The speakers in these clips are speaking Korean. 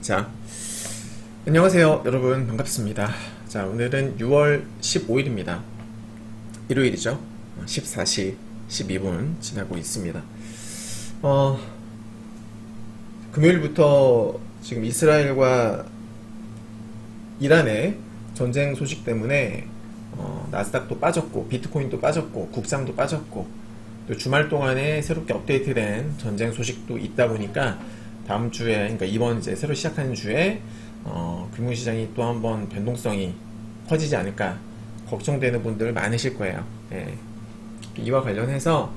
자, 안녕하세요 여러분, 반갑습니다. 자, 오늘은 6월 15일입니다 일요일이죠. 14시 12분 지나고 있습니다. 금요일부터 지금 이스라엘과 이란의 전쟁 소식 때문에 나스닥도 빠졌고 비트코인도 빠졌고 국장도 빠졌고, 또 주말 동안에 새롭게 업데이트된 전쟁 소식도 있다 보니까 다음 주에, 그러니까 이번 이제 새로 시작하는 주에 금융시장이 또 한번 변동성이 커지지 않을까 걱정되는 분들 많으실 거예요. 예. 이와 관련해서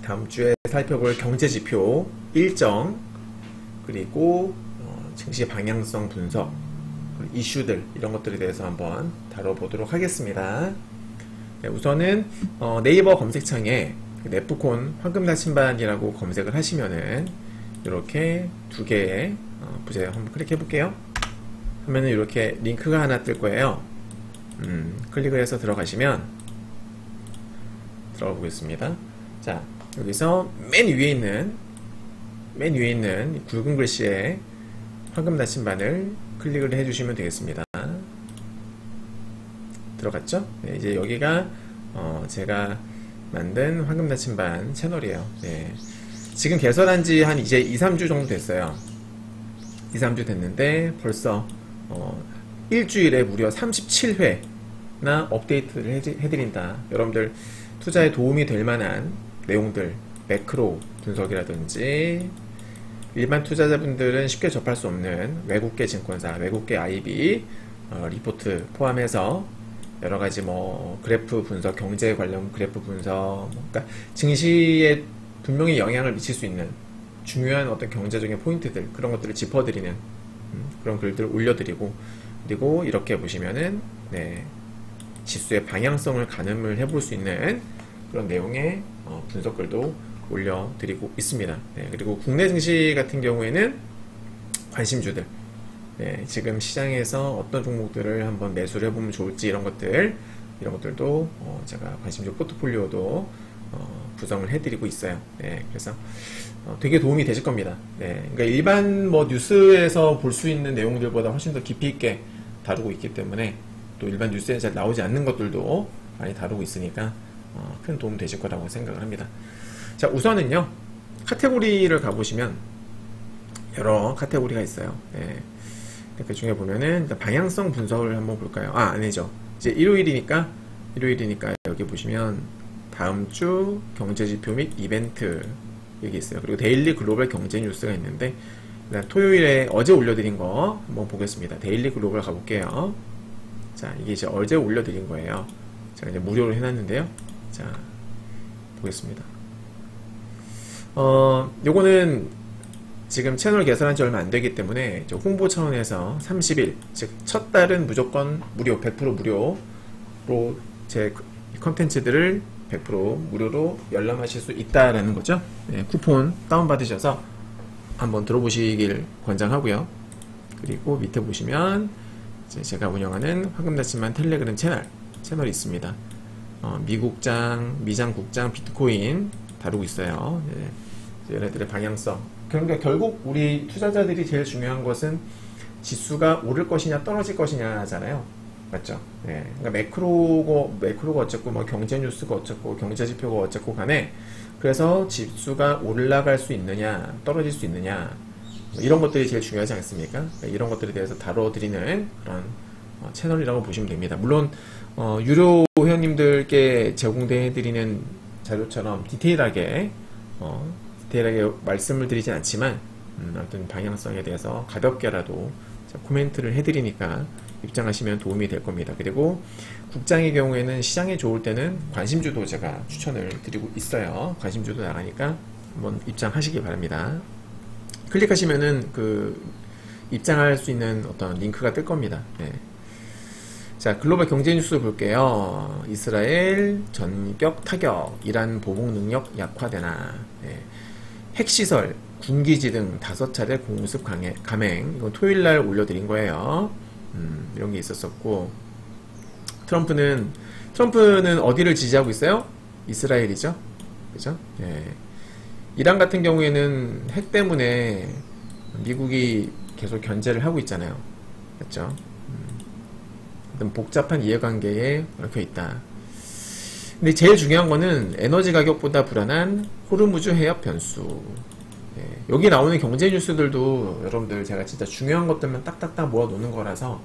다음 주에 살펴볼 경제지표 일정, 그리고 증시 방향성 분석, 이슈들, 이런 것들에 대해서 한번 다뤄보도록 하겠습니다. 네, 우선은 네이버 검색창에 네프콘 황금 나침반이라고 검색을 하시면은 이렇게 두 개의 보세요. 한번 클릭해 볼게요. 하면은 이렇게 링크가 하나 뜰 거예요. 클릭을 해서 들어가시면 들어가 보겠습니다. 자, 여기서 맨 위에 있는 굵은 글씨에 황금 나침반을 클릭을 해주시면 되겠습니다. 들어갔죠? 네, 이제 여기가 제가 만든 황금 나침반 채널이에요. 네. 지금 개설한 지 한 이제 2-3주 정도 됐어요. 2-3주 됐는데 벌써 일주일에 무려 37회나 업데이트를 해드린다. 여러분들 투자에 도움이 될 만한 내용들, 매크로 분석이라든지, 일반 투자자분들은 쉽게 접할 수 없는 외국계 증권사, 외국계 IB 리포트 포함해서 여러가지 그래프 분석, 경제 관련 그래프 분석, 그러니까 증시에 분명히 영향을 미칠 수 있는 중요한 어떤 경제적인 포인트들, 그런 것들을 짚어드리는 그런 글들을 올려드리고, 그리고 이렇게 보시면은 지수의 방향성을 가늠을 해볼 수 있는 그런 내용의 분석글도 올려드리고 있습니다. 그리고 국내 증시 같은 경우에는 관심주들, 지금 시장에서 어떤 종목들을 한번 매수를 해보면 좋을지, 이런 것들도 제가 관심주 포트폴리오도 구성을 해드리고 있어요. 그래서 되게 도움이 되실 겁니다. 그러니까 일반 뉴스에서 볼 수 있는 내용들보다 훨씬 더 깊이 있게 다루고 있기 때문에, 또 일반 뉴스에 잘 나오지 않는 것들도 많이 다루고 있으니까 큰 도움 되실 거라고 생각을 합니다. 자, 우선은요, 카테고리를 가보시면 여러 카테고리가 있어요. 그 중에 보면은 방향성 분석을 한번 볼까요? 아니죠. 이제 일요일이니까 여기 보시면 다음 주 경제지표 및 이벤트 여기 있어요. 그리고 데일리 글로벌 경제 뉴스가 있는데, 토요일에 어제 올려드린 거 한번 보겠습니다. 데일리 글로벌 가볼게요. 자, 이게 이제 어제 올려드린 거예요. 제가 이제 무료로 해놨는데요. 자, 보겠습니다. 요거는 지금 채널 개설한 지 얼마 안 되기 때문에 홍보 차원에서 30일, 즉 첫 달은 무조건 무료, 100% 무료로 제 컨텐츠들을 100% 무료로 열람하실 수 있다라는 거죠. 쿠폰 다운받으셔서 한번 들어보시길 권장하고요. 그리고 밑에 보시면 이제 제가 운영하는 황금 나침반 텔레그램 채널이 있습니다. 미장 국장, 비트코인 다루고 있어요. 얘네들의 방향성. 그러니까 결국 우리 투자자들이 제일 중요한 것은 지수가 오를 것이냐 떨어질 것이냐잖아요. 맞죠? 그러니까 매크로가 어쨌고, 경제 뉴스가 어쨌고, 경제 지표가 어쨌고 간에, 그래서 지수가 올라갈 수 있느냐 떨어질 수 있느냐, 이런 것들이 제일 중요하지 않습니까? 이런 것들에 대해서 다뤄드리는 그런 채널이라고 보시면 됩니다. 물론 유료 회원님들께 제공해드리는 자료처럼 디테일하게 말씀을 드리진 않지만, 아무튼 방향성에 대해서 가볍게라도 코멘트를 해드리니까 입장하시면 도움이 될 겁니다. 그리고 국장의 경우에는 시장이 좋을 때는 관심주도 제가 추천을 드리고 있어요. 관심주도 나가니까 한번 입장하시기 바랍니다. 클릭하시면은 입장할 수 있는 어떤 링크가 뜰 겁니다. 자, 글로벌 경제 뉴스 볼게요. 이스라엘 전격 타격, 이란 보복 능력 약화되나. 핵시설, 군기지 등 5차례 공습 감행. 이건 토요일날 올려드린 거예요. 이런 게 있었었고, 트럼프는 어디를 지지하고 있어요? 이스라엘이죠. 그죠? 이란 같은 경우에는 핵 때문에 미국이 계속 견제를 하고 있잖아요. 맞죠? 복잡한 이해관계에 얽혀 있다. 근데 제일 중요한 거는 에너지 가격보다 불안한 호르무즈 해협 변수. 예, 여기 나오는 경제 뉴스들도 여러분들 제가 진짜 중요한 것들만 딱딱딱 모아 놓는 거라서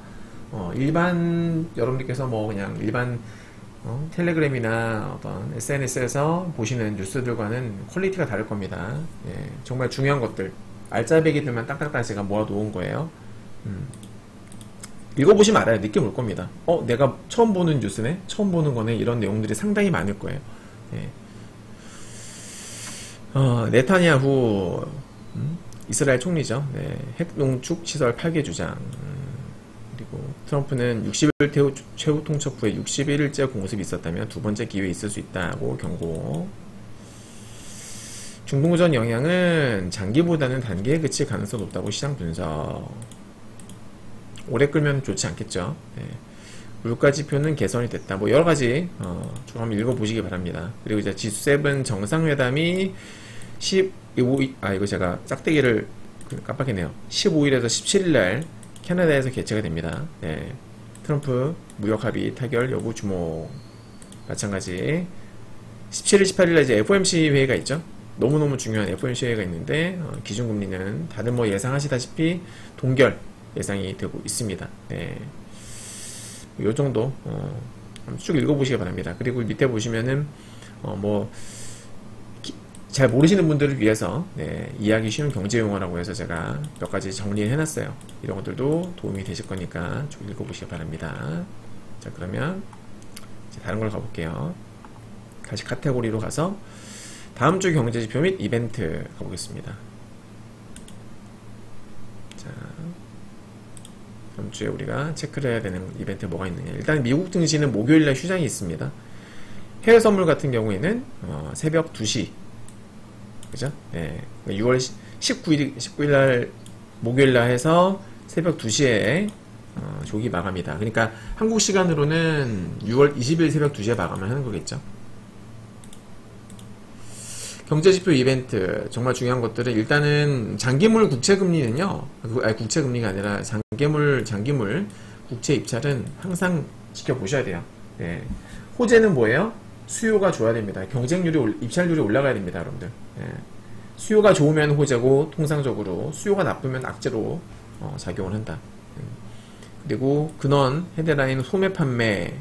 일반 여러분들께서 뭐 그냥 일반 텔레그램이나 어떤 SNS에서 보시는 뉴스들과는 퀄리티가 다를 겁니다. 예, 정말 중요한 것들 알짜배기들만 딱딱딱 제가 모아 놓은 거예요. 읽어보시면 알아요. 느낌 올 겁니다. 내가 처음 보는 뉴스네? 처음 보는 거네? 이런 내용들이 상당히 많을 거예요. 예. 네타냐후 이스라엘 총리죠. 네. 핵농축 시설 파괴 주장. 그리고 트럼프는 60일 최후 통첩 후에 61일째 공습이 있었다면 두 번째 기회에 있을 수 있다고 경고. 중동전 영향은 장기보다는 단기에 그칠 가능성이 높다고 시장 분석. 오래 끌면 좋지 않겠죠. 네. 물가 지표는 개선이 됐다. 뭐 여러가지 좀 한번 읽어보시기 바랍니다. 그리고 이제 G7 정상회담이 이거 제가 짝대기를 깜빡했네요. 15일에서 17일날 캐나다에서 개최가 됩니다. 네. 트럼프 무역 합의 타결 여부 주목. 마찬가지 17일, 18일날 이제 FOMC 회의가 있죠. 너무너무 중요한 FOMC 회의가 있는데 기준금리는 다들 뭐 예상하시다시피 동결 예상이 되고 있습니다. 네. 요 정도 쭉 읽어보시기 바랍니다. 그리고 밑에 보시면은 잘 모르시는 분들을 위해서 이해하기 쉬운 경제 용어라고 해서 제가 몇 가지 정리해 놨어요. 이런 것들도 도움이 되실 거니까 쭉 읽어보시기 바랍니다. 자, 그러면 이제 다른 걸 가볼게요. 다시 카테고리로 가서 다음 주 경제지표 및 이벤트 가보겠습니다. 자, 다음 주에 우리가 체크를 해야 되는 이벤트 뭐가 있느냐. 일단 미국 증시는 목요일날 휴장이 있습니다. 해외 선물 같은 경우에는 새벽 2시 그죠? 네. 6월 19일날 목요일날 해서 새벽 2시에 조기 마감이다. 그러니까 한국 시간으로는 6월 20일 새벽 2시에 마감을 하는 거겠죠. 경제지표 이벤트 정말 중요한 것들은 일단은 장기물 국채금리는요, 국채금리가 아니라 장기물 국채 입찰은 항상 지켜보셔야 돼요. 네. 호재는 뭐예요? 수요가 좋아야 됩니다. 경쟁률이 입찰률이 올라가야 됩니다, 여러분들. 네. 수요가 좋으면 호재고 통상적으로 수요가 나쁘면 악재로 작용을 한다. 그리고 근원 헤드라인 소매 판매.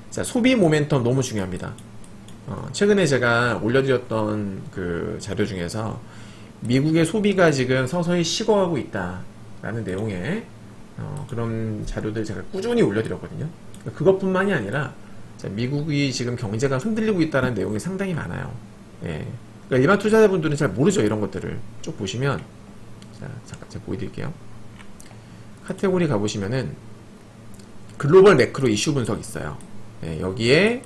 자, 소비 모멘텀 너무 중요합니다. 최근에 제가 올려드렸던 그 자료 중에서 미국의 소비가 지금 서서히 식어가고 있다라는 내용의 그런 자료들 제가 꾸준히 올려드렸거든요. 그것뿐만이 아니라 미국이 지금 경제가 흔들리고 있다는 내용이 상당히 많아요. 예. 그러니까 일반 투자자분들은 잘 모르죠. 이런 것들을 쭉 보시면, 자, 잠깐 제가 보여드릴게요. 카테고리 가보시면은 글로벌 매크로 이슈 분석 있어요. 예, 여기에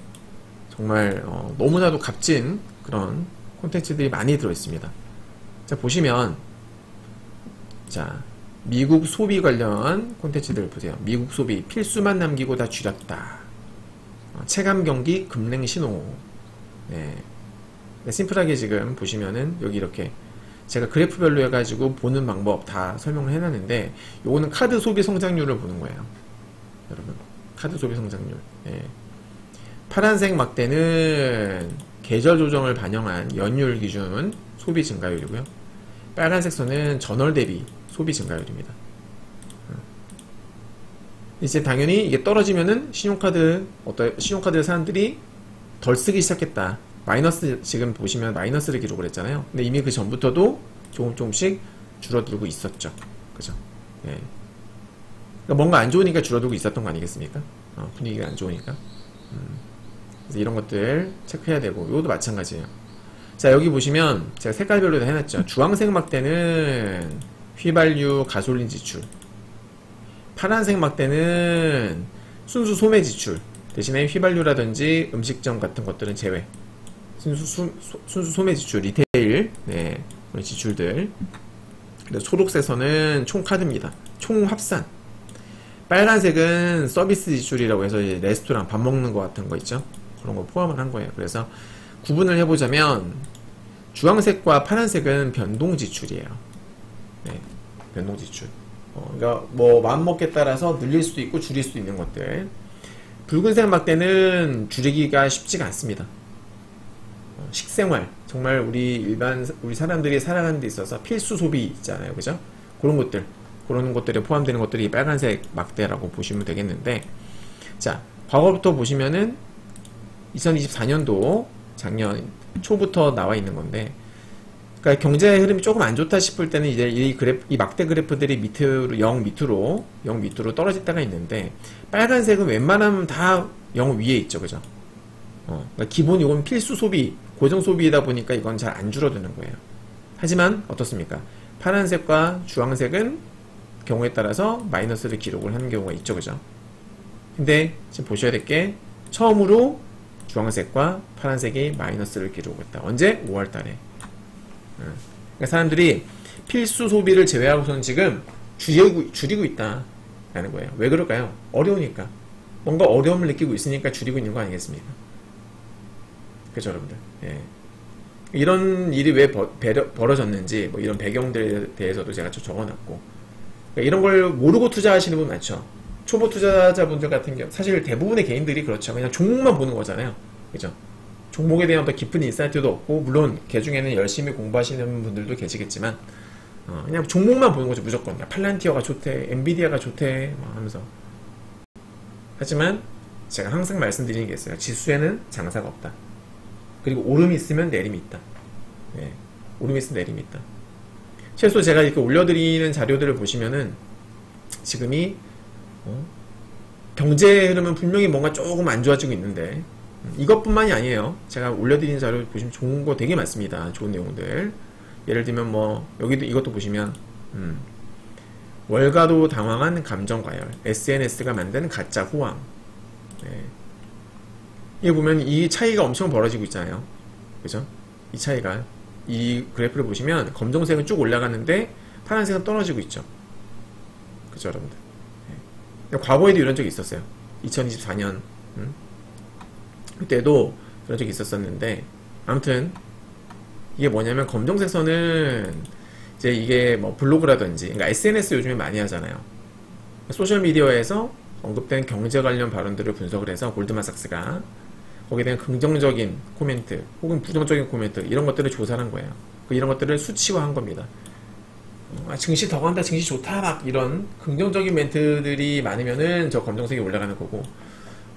정말 너무나도 값진 그런 콘텐츠들이 많이 들어있습니다. 자, 보시면 자, 미국 소비 관련 콘텐츠들을 보세요. 미국 소비 필수만 남기고 다 줄였다. 체감 경기 급냉 신호. 네. 심플하게 지금 보시면은 여기 이렇게 제가 그래프별로 해가지고 보는 방법 다 설명을 해놨는데, 요거는 카드 소비 성장률을 보는 거예요. 여러분, 카드 소비 성장률. 네. 파란색 막대는 계절 조정을 반영한 연율 기준 소비 증가율이고요. 빨간색 선은 전월 대비 소비 증가율입니다. 이제 당연히 이게 떨어지면은 신용카드 사람들이 덜 쓰기 시작했다. 마이너스, 지금 보시면 마이너스를 기록을 했잖아요. 근데 이미 그 전부터도 조금씩 줄어들고 있었죠. 그죠? 예. 그러니까 뭔가 안 좋으니까 줄어들고 있었던 거 아니겠습니까? 분위기가 안 좋으니까. 그래서 이런 것들 체크해야 되고, 이것도 마찬가지예요. 자, 여기 보시면 제가 색깔별로 다 해놨죠. 주황색 막대는 휘발유, 가솔린 지출. 파란색 막대는 순수 소매 지출. 대신에 휘발유라든지 음식점 같은 것들은 제외. 순수 소매 지출, 리테일, 네, 지출들. 그래서 초록색 선은 총 카드입니다. 총 합산. 빨간색은 서비스 지출이라고 해서 이제 레스토랑 밥 먹는 거 같은 거 있죠? 그런 거 포함을 한 거예요. 그래서 구분을 해보자면 주황색과 파란색은 변동 지출이에요. 네. 변동지출. 그러니까 뭐 마음먹기에 따라서 늘릴 수도 있고 줄일 수도 있는 것들. 붉은색 막대는 줄이기가 쉽지가 않습니다. 식생활, 정말 우리 사람들이 살아가는 데 있어서 필수 소비 있잖아요, 그죠? 그런 것들에 포함되는 것들이 빨간색 막대라고 보시면 되겠는데, 자, 과거부터 보시면은 2024년도 작년 초부터 나와 있는 건데, 그러니까 경제 흐름이 조금 안 좋다 싶을 때는 이제 이 막대 그래프들이 밑으로 0 밑으로 떨어질 때가 있는데, 빨간색은 웬만하면 다 0 위에 있죠, 그죠? 그러니까 기본 이건 필수 소비, 고정 소비이다 보니까 이건 잘 안 줄어드는 거예요. 하지만 어떻습니까? 파란색과 주황색은 경우에 따라서 마이너스를 기록을 하는 경우가 있죠, 그죠? 근데 지금 보셔야 될 게 처음으로 주황색과 파란색이 마이너스를 기록했다. 언제? 5월 달에. 그러니까 사람들이 필수 소비를 제외하고서는 지금 줄이고 있다라는 거예요. 왜 그럴까요? 어려우니까. 뭔가 어려움을 느끼고 있으니까 줄이고 있는 거 아니겠습니까? 그죠, 여러분들? 예. 이런 일이 왜 벌어졌는지, 뭐 이런 배경들에 대해서도 제가 좀 적어놨고, 그러니까 이런 걸 모르고 투자하시는 분 많죠. 초보 투자자분들 같은 경우, 사실 대부분의 개인들이 그렇죠. 그냥 종목만 보는 거잖아요. 그죠? 종목에 대한 더 깊은 인사이트도 없고, 물론 개 중에는 열심히 공부하시는 분들도 계시겠지만, 그냥 종목만 보는 거죠, 무조건. 팔란티어가 좋대, 엔비디아가 좋대, 막 하면서. 하지만 제가 항상 말씀드리는 게 있어요. 지수에는 장사가 없다. 그리고 오름이 있으면 내림이 있다. 네, 오름이 있으면 내림이 있다. 최소 제가 이렇게 올려드리는 자료들을 보시면은 지금이 경제 흐름은 분명히 뭔가 조금 안 좋아지고 있는데, 이것뿐만이 아니에요. 제가 올려드리는 자료 보시면 좋은 거 되게 많습니다. 좋은 내용들. 예를 들면 뭐 여기도 이것도 보시면 월가도 당황한 감정과열, SNS가 만든 가짜 호황. 네. 이게 보면 이 차이가 엄청 벌어지고 있잖아요. 그죠? 이 차이가, 이 그래프를 보시면 검정색은 쭉 올라가는데 파란색은 떨어지고 있죠. 그죠, 여러분들? 네. 과거에도 이런 적이 있었어요. 2024년 그때도 그런 적이 있었었는데, 아무튼 이게 뭐냐면 검정색 선은 이제 이게 뭐 블로그라든지, 그러니까 SNS 요즘에 많이 하잖아요. 소셜미디어에서 언급된 경제 관련 발언들을 분석을 해서 골드만삭스가 거기에 대한 긍정적인 코멘트 혹은 부정적인 코멘트, 이런 것들을 조사를 한 거예요. 이런 것들을 수치화한 겁니다. 증시 더 간다, 증시 좋다, 막 이런 긍정적인 멘트들이 많으면은 저 검정색이 올라가는 거고,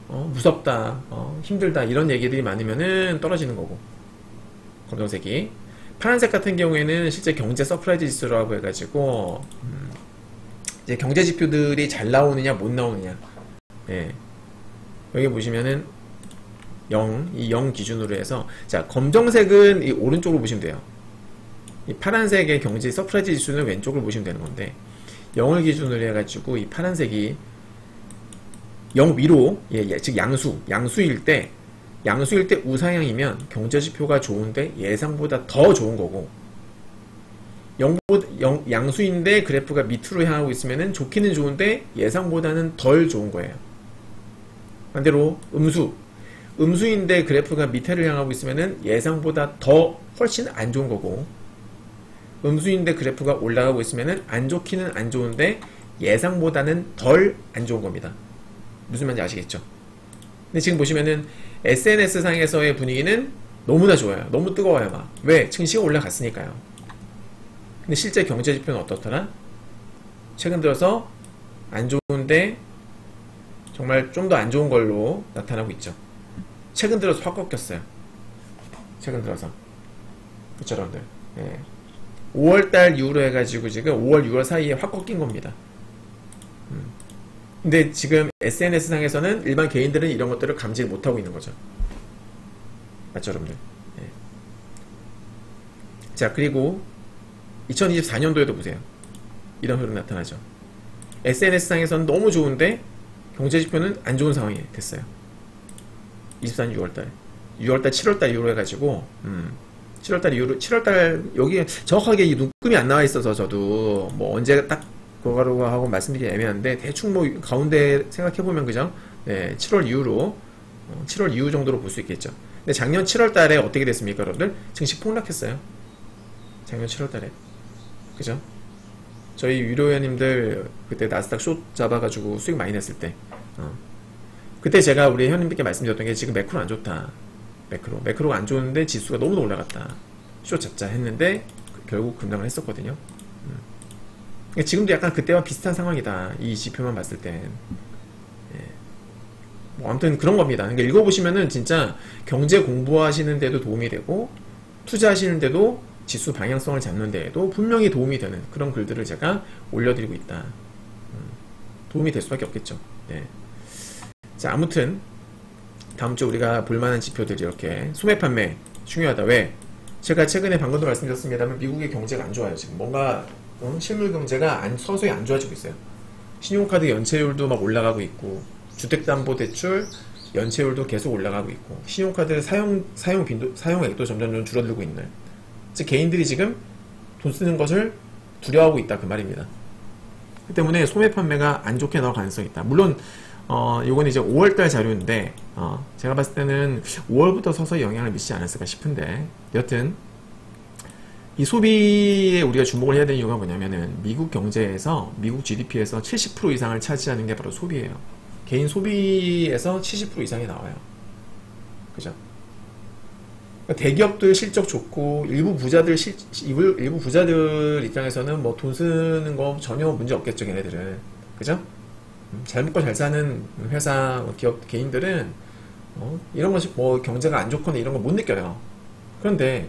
무섭다, 힘들다, 이런 얘기들이 많으면은 떨어지는 거고, 검정색이. 파란색 같은 경우에는 실제 경제 서프라이즈 지수라고 해가지고, 이제 경제 지표들이 잘 나오느냐 못 나오느냐. 예. 여기 보시면은 0 기준으로 해서, 자, 검정색은 이 오른쪽으로 보시면 돼요. 이 파란색의 경제 서프라이즈 지수는 왼쪽을 보시면 되는 건데, 0을 기준으로 해가지고 이 파란색이 0 위로, 즉 양수일 때 우상향이면 경제지표가 좋은데 예상보다 더 좋은 거고, 양수인데 그래프가 밑으로 향하고 있으면 좋기는 좋은데 예상보다는 덜 좋은 거예요. 반대로 음수인데 그래프가 밑에를 향하고 있으면 예상보다 더 훨씬 안 좋은 거고, 음수인데 그래프가 올라가고 있으면 안 좋기는 안 좋은데 예상보다는 덜 안 좋은 겁니다. 무슨 말인지 아시겠죠? 근데 지금 보시면은 SNS 상에서의 분위기는 너무나 좋아요. 너무 뜨거워요, 막. 왜? 증시가 올라갔으니까요. 근데 실제 경제 지표는 어떻더라? 최근 들어서 안 좋은데 정말 좀 더 안 좋은 걸로 나타나고 있죠. 최근 들어서 확 꺾였어요. 최근 들어서. 그쵸, 여러분들? 예. 5월달 이후로 해가지고 지금 5월, 6월 사이에 확 꺾인 겁니다. 근데 지금 SNS 상에서는 일반 개인들은 이런 것들을 감지 못하고 있는 거죠. 맞죠, 여러분들? 예. 자, 그리고 2024년도에도 보세요. 이런 흐름 나타나죠. SNS 상에서는 너무 좋은데 경제지표는 안 좋은 상황이 됐어요. 24년 6월달, 7월달 이후로 해가지고 7월달 이후로, 7월달 여기 정확하게 이 눈금이 안 나와 있어서 저도 뭐 언제 딱 그거라고 하고 말씀드리기 애매한데, 대충 뭐 가운데 생각해보면, 그죠? 네, 7월 이후로 7월 이후 정도로 볼 수 있겠죠. 근데 작년 7월 달에 어떻게 됐습니까, 여러분들? 증시 폭락했어요. 작년 7월 달에. 그죠? 저희 유료회원님들 그때 나스닥 숏 잡아가지고 수익 많이 냈을 때 그때 제가 우리 회원님들께 말씀드렸던 게 지금 매크로 안 좋다. 매크로가 안 좋은데 지수가 너무 올라갔다. 숏 잡자 했는데 결국 급락을 했었거든요. 지금도 약간 그때와 비슷한 상황이다. 이 지표만 봤을 땐. 뭐 아무튼 그런 겁니다. 그러니까 읽어보시면은 진짜 경제 공부하시는데도 도움이 되고 투자하시는데도 지수 방향성을 잡는 데에도 분명히 도움이 되는 그런 글들을 제가 올려드리고 있다. 도움이 될 수밖에 없겠죠. 네. 자, 아무튼 다음 주 우리가 볼만한 지표들이 이렇게 소매 판매 중요하다. 왜? 제가 최근에 방금도 말씀드렸습니다만 미국의 경제가 안 좋아요. 지금 뭔가 실물 경제가 서서히 안 좋아지고 있어요. 신용카드 연체율도 막 올라가고 있고 주택담보대출 연체율도 계속 올라가고 있고 신용카드 사용액도 점점 줄어들고 있는, 즉 개인들이 지금 돈 쓰는 것을 두려워하고 있다 그 말입니다. 그 때문에 소매 판매가 안 좋게 나올 가능성이 있다. 물론 요건 이제 5월달 자료인데 제가 봤을 때는 5월부터 서서히 영향을 미치지 않았을까 싶은데, 여튼 이 소비에 우리가 주목을 해야 되는 이유가 뭐냐면은 미국 경제에서 미국 GDP에서 70% 이상을 차지하는 게 바로 소비예요. 개인 소비에서 70% 이상이 나와요. 그죠? 그러니까 대기업들 실적 좋고 일부 부자들 입장에서는 뭐 돈 쓰는 거 전혀 문제 없겠죠, 걔네들은. 그죠? 잘 먹고 잘 사는 회사, 기업, 개인들은 이런 것이 뭐 경제가 안 좋거나 이런 거 못 느껴요. 그런데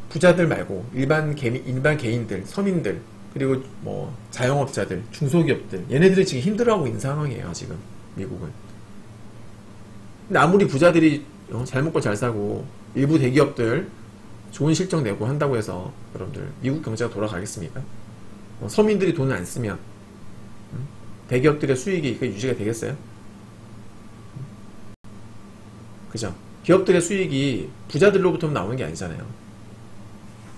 부자들 말고 일반 개인들, 서민들, 그리고 뭐 자영업자들, 중소기업들, 얘네들이 지금 힘들어하고 있는 상황이에요. 지금 미국은. 근데 아무리 부자들이 잘 먹고 잘 사고 일부 대기업들 좋은 실적 내고 한다고 해서 여러분들 미국 경제가 돌아가겠습니까? 서민들이 돈을 안 쓰면 대기업들의 수익이 유지가 되겠어요? 그죠? 기업들의 수익이 부자들로부터 나오는 게 아니잖아요.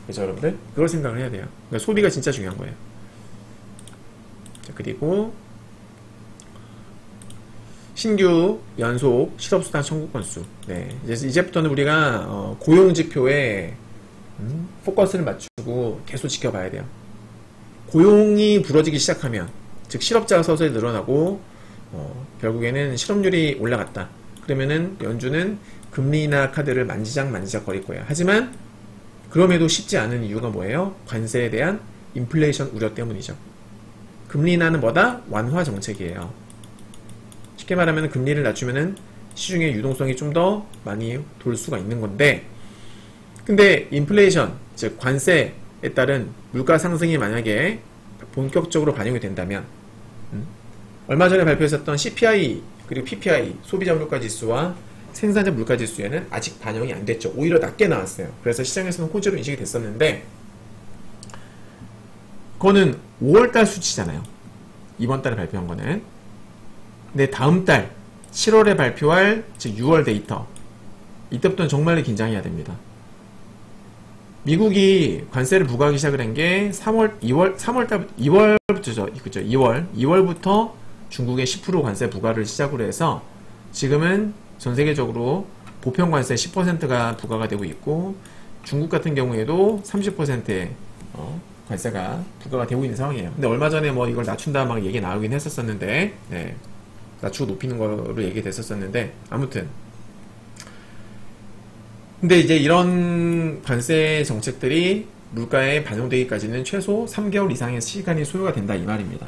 그죠, 여러분들? 그걸 생각을 해야 돼요. 그러니까 소비가 진짜 중요한 거예요. 자, 그리고 신규 연속 실업수당 청구 건수. 네, 이제부터는 우리가 고용지표에 포커스를 맞추고 계속 지켜봐야 돼요. 고용이 부러지기 시작하면, 즉 실업자가 서서히 늘어나고 결국에는 실업률이 올라갔다. 그러면은 연준은 금리나 카드를 만지작 거릴 거예요. 하지만 그럼에도 쉽지 않은 이유가 뭐예요? 관세에 대한 인플레이션 우려 때문이죠. 금리 인하는 뭐다? 완화 정책이에요. 쉽게 말하면 금리를 낮추면은 시중의 유동성이 좀 더 많이 돌 수가 있는 건데, 근데 인플레이션, 즉 관세에 따른 물가 상승이 만약에 본격적으로 반영이 된다면 얼마 전에 발표했었던 CPI 그리고 PPI 소비자 물가 지수와 생산자 물가 지수에는 아직 반영이 안 됐죠. 오히려 낮게 나왔어요. 그래서 시장에서는 호재로 인식이 됐었는데, 그거는 5월달 수치잖아요. 이번 달에 발표한 거는. 근데 다음 달 7월에 발표할, 즉 6월 데이터, 이때부터는 정말로 긴장해야 됩니다. 미국이 관세를 부과하기 시작을 한 게 2월부터죠. 그죠? 2월부터 중국의 10% 관세 부과를 시작으로 해서 지금은 전 세계적으로 보편 관세 10%가 부과가 되고 있고, 중국 같은 경우에도 30%의 관세가 부과가 되고 있는 상황이에요. 근데 얼마 전에 뭐 이걸 낮춘다 막 얘기 나오긴 했었었는데, 네, 낮추고 높이는 거로 얘기됐었었는데, 아무튼 근데 이제 이런 관세 정책들이 물가에 반영되기까지는 최소 3개월 이상의 시간이 소요가 된다 이 말입니다.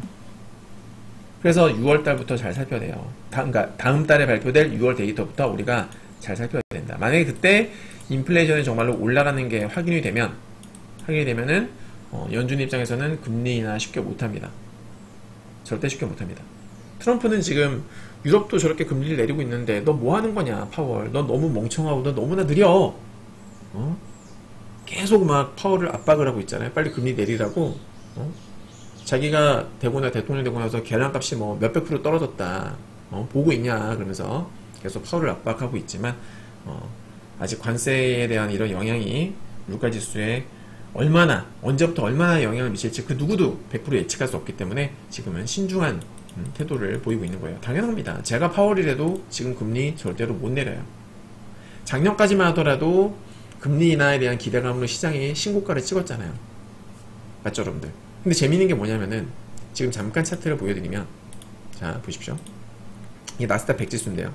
그래서 6월달부터 잘 살펴야 돼요. 그러니까 다음 달에 발표될 6월 데이터부터 우리가 잘 살펴야 된다. 만약에 그때 인플레이션이 정말로 올라가는 게 확인이 되면은 연준 입장에서는 금리 인하 쉽게 못합니다. 절대 쉽게 못합니다. 트럼프는 지금 유럽도 저렇게 금리를 내리고 있는데 너 뭐 하는 거냐 파월, 너 너무 멍청하고 너 너무나 느려. 계속 막 파월을 압박을 하고 있잖아요. 빨리 금리 내리라고. 자기가 대통령 되고 나서 계란값이 뭐 몇백 프로 떨어졌다, 보고 있냐 그러면서 계속 파월을 압박하고 있지만 아직 관세에 대한 이런 영향이 물가지수에 언제부터 얼마나 영향을 미칠지 그 누구도 100% 예측할 수 없기 때문에 지금은 신중한 태도를 보이고 있는 거예요. 당연합니다. 제가 파월이라도 지금 금리 절대로 못 내려요. 작년까지만 하더라도 금리 인하에 대한 기대감으로 시장이 신고가를 찍었잖아요. 맞죠, 여러분들? 근데 재미있는 게 뭐냐면은 지금 잠깐 차트를 보여드리면, 자 보십시오. 이게 나스닥 100 지수인데요.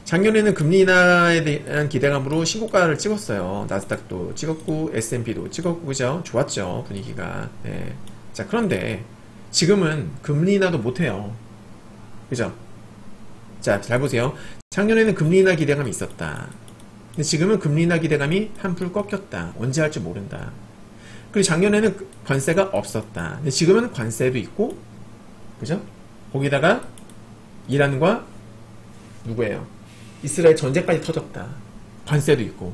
작년에는 금리 인하에 대한 기대감으로 신고가를 찍었어요. 나스닥도 찍었고 S&P도 찍었고, 그죠? 좋았죠, 분위기가. 네. 자, 그런데 지금은 금리 인하도 못해요. 그죠? 자, 잘 보세요. 작년에는 금리 인하 기대감이 있었다. 근데 지금은 금리 인하 기대감이 한풀 꺾였다. 언제 할지 모른다. 그리고 작년에는 관세가 없었다. 근데 지금은 관세도 있고, 그죠? 거기다가 이란과 누구예요? 이스라엘 전쟁까지 터졌다. 관세도 있고.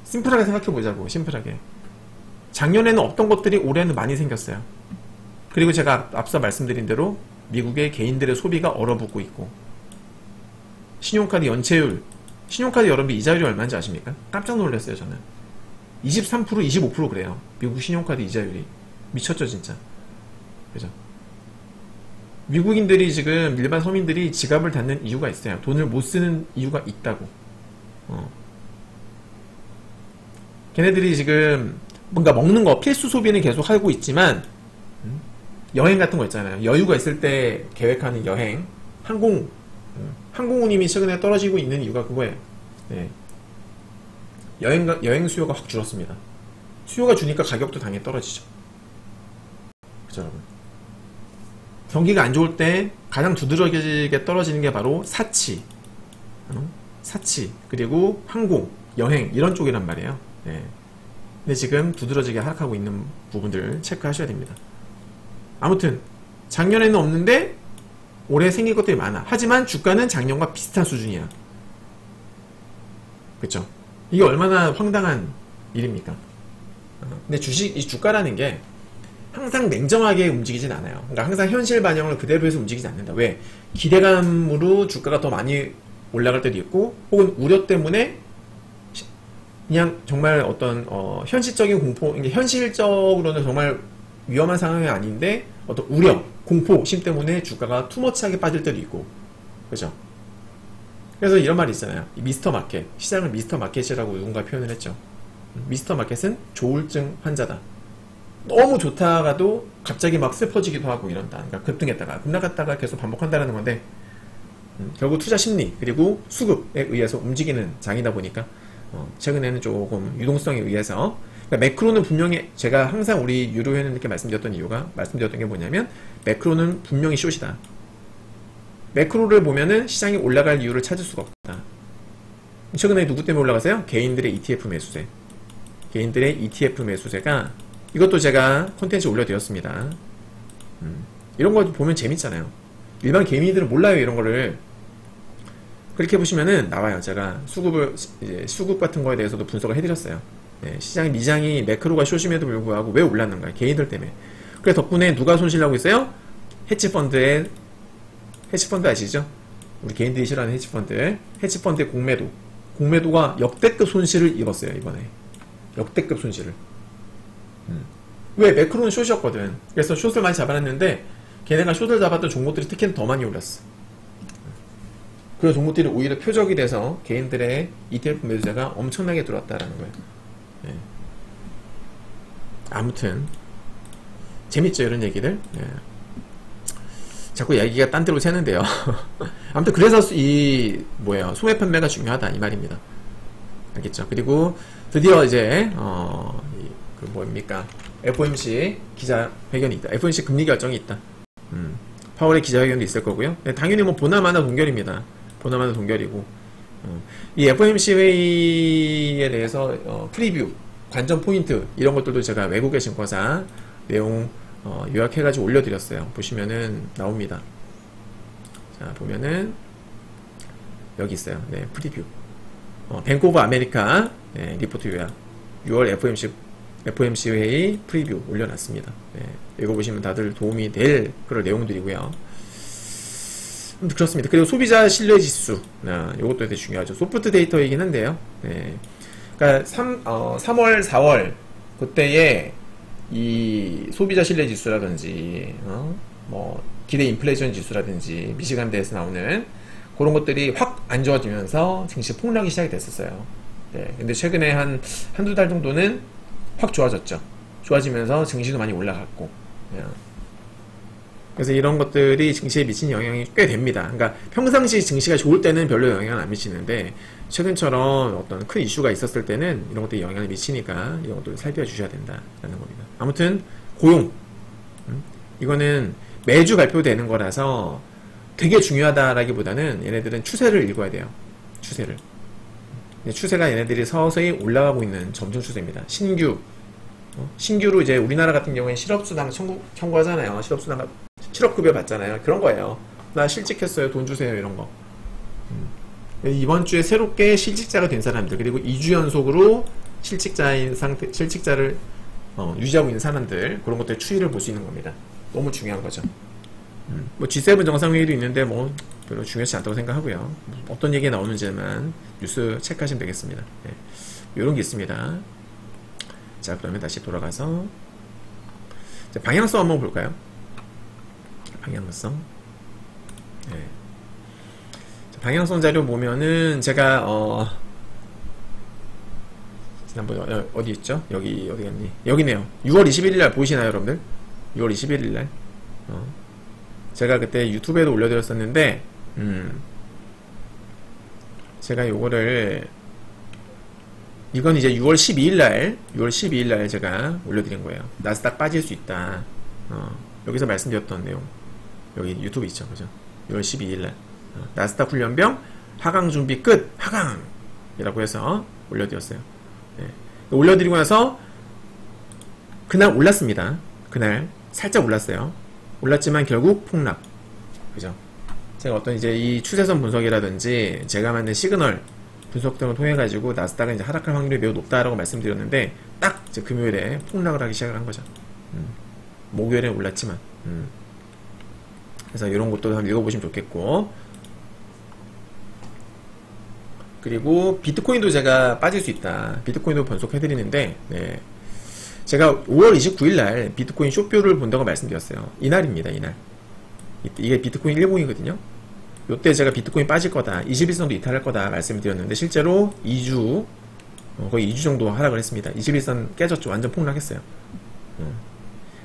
심플하게 생각해보자고. 심플하게. 작년에는 없던 것들이 올해는 많이 생겼어요. 그리고 제가 앞서 말씀드린 대로 미국의 개인들의 소비가 얼어붙고 있고, 신용카드 연체율, 신용카드 여러분들 이자율이 얼마인지 아십니까? 깜짝 놀랐어요. 저는 23%, 25% 그래요. 미국 신용카드 이자율이. 미쳤죠 진짜. 그죠? 미국인들이 지금, 일반 서민들이 지갑을 닫는 이유가 있어요. 돈을 못 쓰는 이유가 있다고. 걔네들이 지금 뭔가 먹는 거, 필수 소비는 계속 하고 있지만, 여행 같은 거 있잖아요. 여유가 있을 때 계획하는 여행, 항공운임이 최근에 떨어지고 있는 이유가 그거예요. 네. 여행 수요가 확 줄었습니다. 수요가 주니까 가격도 당연히 떨어지죠. 그죠, 여러분? 경기가 안 좋을 때 가장 두드러지게 떨어지는 게 바로 사치, 그리고 항공, 여행, 이런 쪽이란 말이에요. 네. 근데 지금 두드러지게 하락하고 있는 부분들 체크하셔야 됩니다. 아무튼 작년에는 없는데 올해 생길 것들이 많아. 하지만 주가는 작년과 비슷한 수준이야. 그쵸? 이게 얼마나 황당한 일입니까? 근데 이 주가라는 게 항상 냉정하게 움직이진 않아요. 그러니까 항상 현실 반영을 그대로 해서 움직이지 않는다. 왜? 기대감으로 주가가 더 많이 올라갈 때도 있고, 혹은 우려 때문에 그냥 정말 어떤 현실적인 공포, 이게 현실적으로는 정말 위험한 상황이 아닌데 어떤 우려, 공포심 때문에 주가가 투머치하게 빠질 때도 있고, 그죠? 그래서 이런 말이 있잖아요. 미스터 마켓, 시장을 미스터 마켓이라고 누군가 표현을 했죠. 미스터 마켓은 조울증 환자다. 너무 좋다가도 갑자기 막 슬퍼지기도 하고 이런다. 그러니까 급등했다가 급락했다가 계속 반복한다는 건데, 결국 투자 심리 그리고 수급에 의해서 움직이는 장이다 보니까 최근에는 조금 유동성에 의해서, 그러니까 매크로는 분명히, 제가 항상 우리 유료회원님께 말씀드렸던 게 뭐냐면, 매크로는 분명히 숏이다. 매크로를 보면은 시장이 올라갈 이유를 찾을 수가 없다. 최근에 누구 때문에 올라가세요? 개인들의 ETF 매수세. 개인들의 ETF 매수세가, 이것도 제가 콘텐츠 올려드렸습니다. 이런 거 보면 재밌잖아요. 일반 개미들은 몰라요, 이런 거를. 그렇게 보시면은 나와요. 제가 수급 같은 거에 대해서도 분석을 해드렸어요. 네, 시장의 미장이 매크로가 숏임에도 불구하고 왜 올랐는가? 개인들 때문에. 그래서 덕분에 누가 손실나고 있어요? 헤지펀드 아시죠? 우리 개인들이 싫어하는 헤지펀드의 공매도가 역대급 손실을 입었어요, 이번에. 역대급 손실을. 왜? 매크로는 숏이었거든. 그래서 숏을 많이 잡아놨는데, 걔네가 숏을 잡았던 종목들이 특히 더 많이 올랐어. 그런 종목들이 오히려 표적이 돼서 개인들의 ETF 매수자가 엄청나게 들어왔다라는 거예요. 네. 아무튼 재밌죠, 이런 얘기들. 네. 자꾸 얘기가 딴 데로 새는데요. 아무튼 그래서 소매 판매가 중요하다 이 말입니다. 알겠죠? 그리고 드디어 이제 FOMC 기자회견이 있다. FOMC 금리 결정이 있다. 파월의 기자회견도 있을 거고요. 네, 당연히 보나마나 동결입니다. 보나마나 동결이고, 이 FOMC 회의에 대해서 프리뷰, 관전 포인트 이런 것들도 제가 외국의 증권사 내용 요약해가지고 올려드렸어요. 보시면은 나옵니다. 자, 보면은 여기 있어요. 네, 프리뷰. 뱅크 오브 아메리카 리포트 요약. 6월 FOMC 회의 프리뷰 올려놨습니다. 네, 읽어보시면 다들 도움이 될 그런 내용들이고요. 그렇습니다. 그리고 소비자 신뢰 지수, 이것도 되게 중요하죠. 소프트 데이터이긴 한데요. 네. 그러니까 3월, 4월 그때에 이 소비자 신뢰 지수라든지 기대 인플레이션 지수라든지 미시간대에서 나오는 그런 것들이 확 안 좋아지면서 증시 폭락이 시작이 됐었어요. 네. 근데 최근에 한두 달 정도는 확 좋아졌죠. 좋아지면서 증시도 많이 올라갔고, 예. 그래서 이런 것들이 증시에 미친 영향이 꽤 됩니다. 그러니까 평상시 증시가 좋을 때는 별로 영향을 안 미치는데 최근처럼 어떤 큰 이슈가 있었을 때는 이런 것들이 영향을 미치니까 이런 것들을 살펴주셔야 된다라는 겁니다. 아무튼 고용 이거는 매주 발표되는 거라서 되게 중요하다라기보다는 얘네들은 추세를 읽어야 돼요. 추세를. 추세가 얘네들이 서서히 올라가고 있는 점중 추세입니다. 신규로 이제 우리나라 같은 경우에 실업수당 청구하잖아요. 실업급여 받잖아요. 그런 거예요. 나 실직했어요. 돈 주세요. 이런 거. 이번 주에 새롭게 실직자가 된 사람들, 그리고 2주 연속으로 실직자를 유지하고 있는 사람들, 그런 것들 추이를 볼 수 있는 겁니다. 너무 중요한 거죠. 뭐 G7 정상회의도 있는데 뭐 별로 중요하지 않다고 생각하고요. 어떤 얘기가 나오는지만 뉴스 체크하시면 되겠습니다. 네. 이런 게 있습니다. 자, 그러면 다시 돌아가서 자, 방향성 한번 볼까요? 방향성. 네. 자, 방향성 자료 보면은 제가 지난번에 어디 있죠? 여기 어디 갔니? 여기네요. 6월 21일날 보이시나요, 여러분들? 6월 21일날. 제가 그때 유튜브에도 올려드렸었는데, 제가 요거를, 이건 이제 6월 12일날 제가 올려드린 거예요. 나스닥 빠질 수 있다. 여기서 말씀드렸던 내용. 여기 유튜브 있죠, 그죠? 6월 12일날. 나스닥 훈련병, 하강 준비 끝! 하강! 이라고 해서 올려드렸어요. 네. 올려드리고 나서, 그날 올랐습니다. 그날 살짝 올랐어요. 올랐지만 결국 폭락. 그죠? 제가 어떤 이제 이 추세선 분석이라든지 제가 만든 시그널 분석 등을 통해 가지고 나스닥은 이제 하락할 확률이 매우 높다라고 말씀드렸는데 딱 이제 금요일에 폭락을 하기 시작을 한 거죠. 목요일에 올랐지만. 그래서 이런 것도 한번 읽어보시면 좋겠고. 그리고 비트코인도 제가 빠질 수 있다. 비트코인도 분석해드리는데, 네. 제가 5월 29일날 비트코인 쇼뷰를 본다고 말씀드렸어요. 이날입니다, 이날. 이게 비트코인 1봉이거든요. 요때 제가 비트코인 빠질 거다, 21선도 이탈할 거다 말씀드렸는데 실제로 2주, 거의 2주 정도 하락을 했습니다. 21선 깨졌죠. 완전 폭락했어요.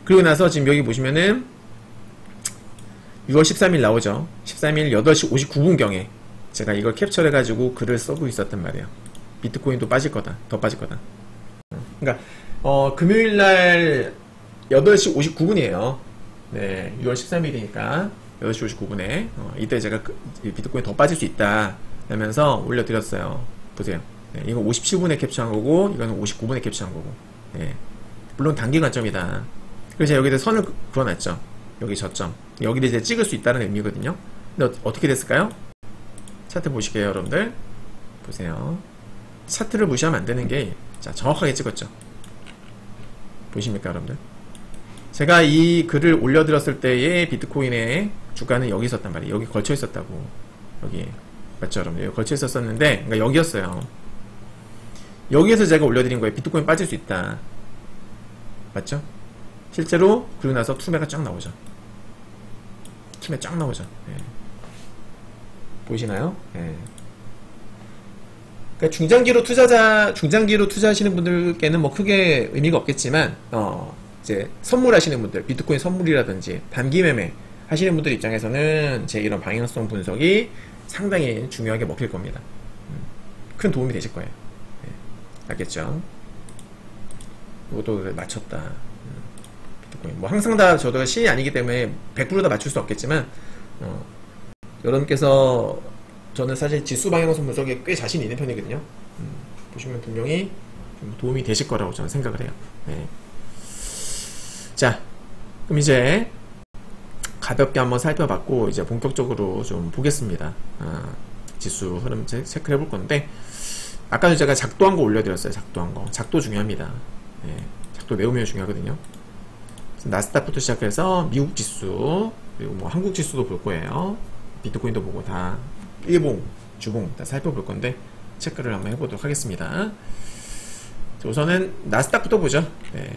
그리고 나서 지금 여기 보시면은 6월 13일 나오죠. 13일 8시 59분경에 제가 이걸 캡처해가지고 글을 써고 있었단 말이에요. 비트코인도 빠질 거다, 더 빠질 거다. 그러니까 금요일날 8시 59분이에요. 네, 6월 13일이니까 8시 59분에 이때 제가 비트코인 더 빠질 수 있다 하면서 올려드렸어요. 보세요. 네, 이거 57분에 캡처한 거고 이거는 59분에 캡처한 거고. 네, 물론 단기 관점이다. 그래서 제가 여기다 선을 그어놨죠. 여기 저점. 여기를 이제 찍을 수 있다는 의미거든요. 근데 어떻게 됐을까요? 차트 보시게요, 여러분들. 보세요. 차트를 무시하면 안 되는 게, 자, 정확하게 찍었죠. 보이십니까, 여러분들? 제가 이 글을 올려드렸을 때의 비트코인의 주가는 여기 있었단 말이에요. 여기 걸쳐 있었다고. 여기. 맞죠, 여러분들? 여기 걸쳐 있었었는데, 그러니까 여기였어요. 여기에서 제가 올려드린 거예요. 비트코인 빠질 수 있다. 맞죠? 실제로, 그러고 나서 투매가 쫙 나오죠. 투매 쫙 나오죠. 네. 보이시나요? 네. 그러니까 중장기로 투자하시는 분들께는 뭐 크게 의미가 없겠지만, 이제 선물하시는 분들, 비트코인 선물이라든지 단기 매매 하시는 분들 입장에서는 제 이런 방향성 분석이 상당히 중요하게 먹힐 겁니다. 큰 도움이 되실 거예요. 네. 알겠죠? 이것도 맞췄다. 비트코인. 뭐 항상 다 저도 신이 아니기 때문에 100%다 맞출 수 없겠지만, 여러분께서 저는 사실 지수 방향성 분석에 꽤 자신 있는 편이거든요. 보시면 분명히 좀 도움이 되실 거라고 저는 생각을 해요. 네. 자, 그럼 이제 가볍게 한번 살펴봤고 이제 본격적으로 좀 보겠습니다. 지수 흐름 체크를 해볼 건데 아까도 제가 작도한 거 올려드렸어요. 작도한 거. 작도 중요합니다. 네. 작도 매우 중요하거든요. 나스닥부터 시작해서 미국 지수 그리고 뭐 한국 지수도 볼 거예요. 비트코인도 보고 다 일봉, 주봉 다 살펴볼 건데 체크를 한번 해보도록 하겠습니다. 자, 우선은 나스닥부터 보죠. 네.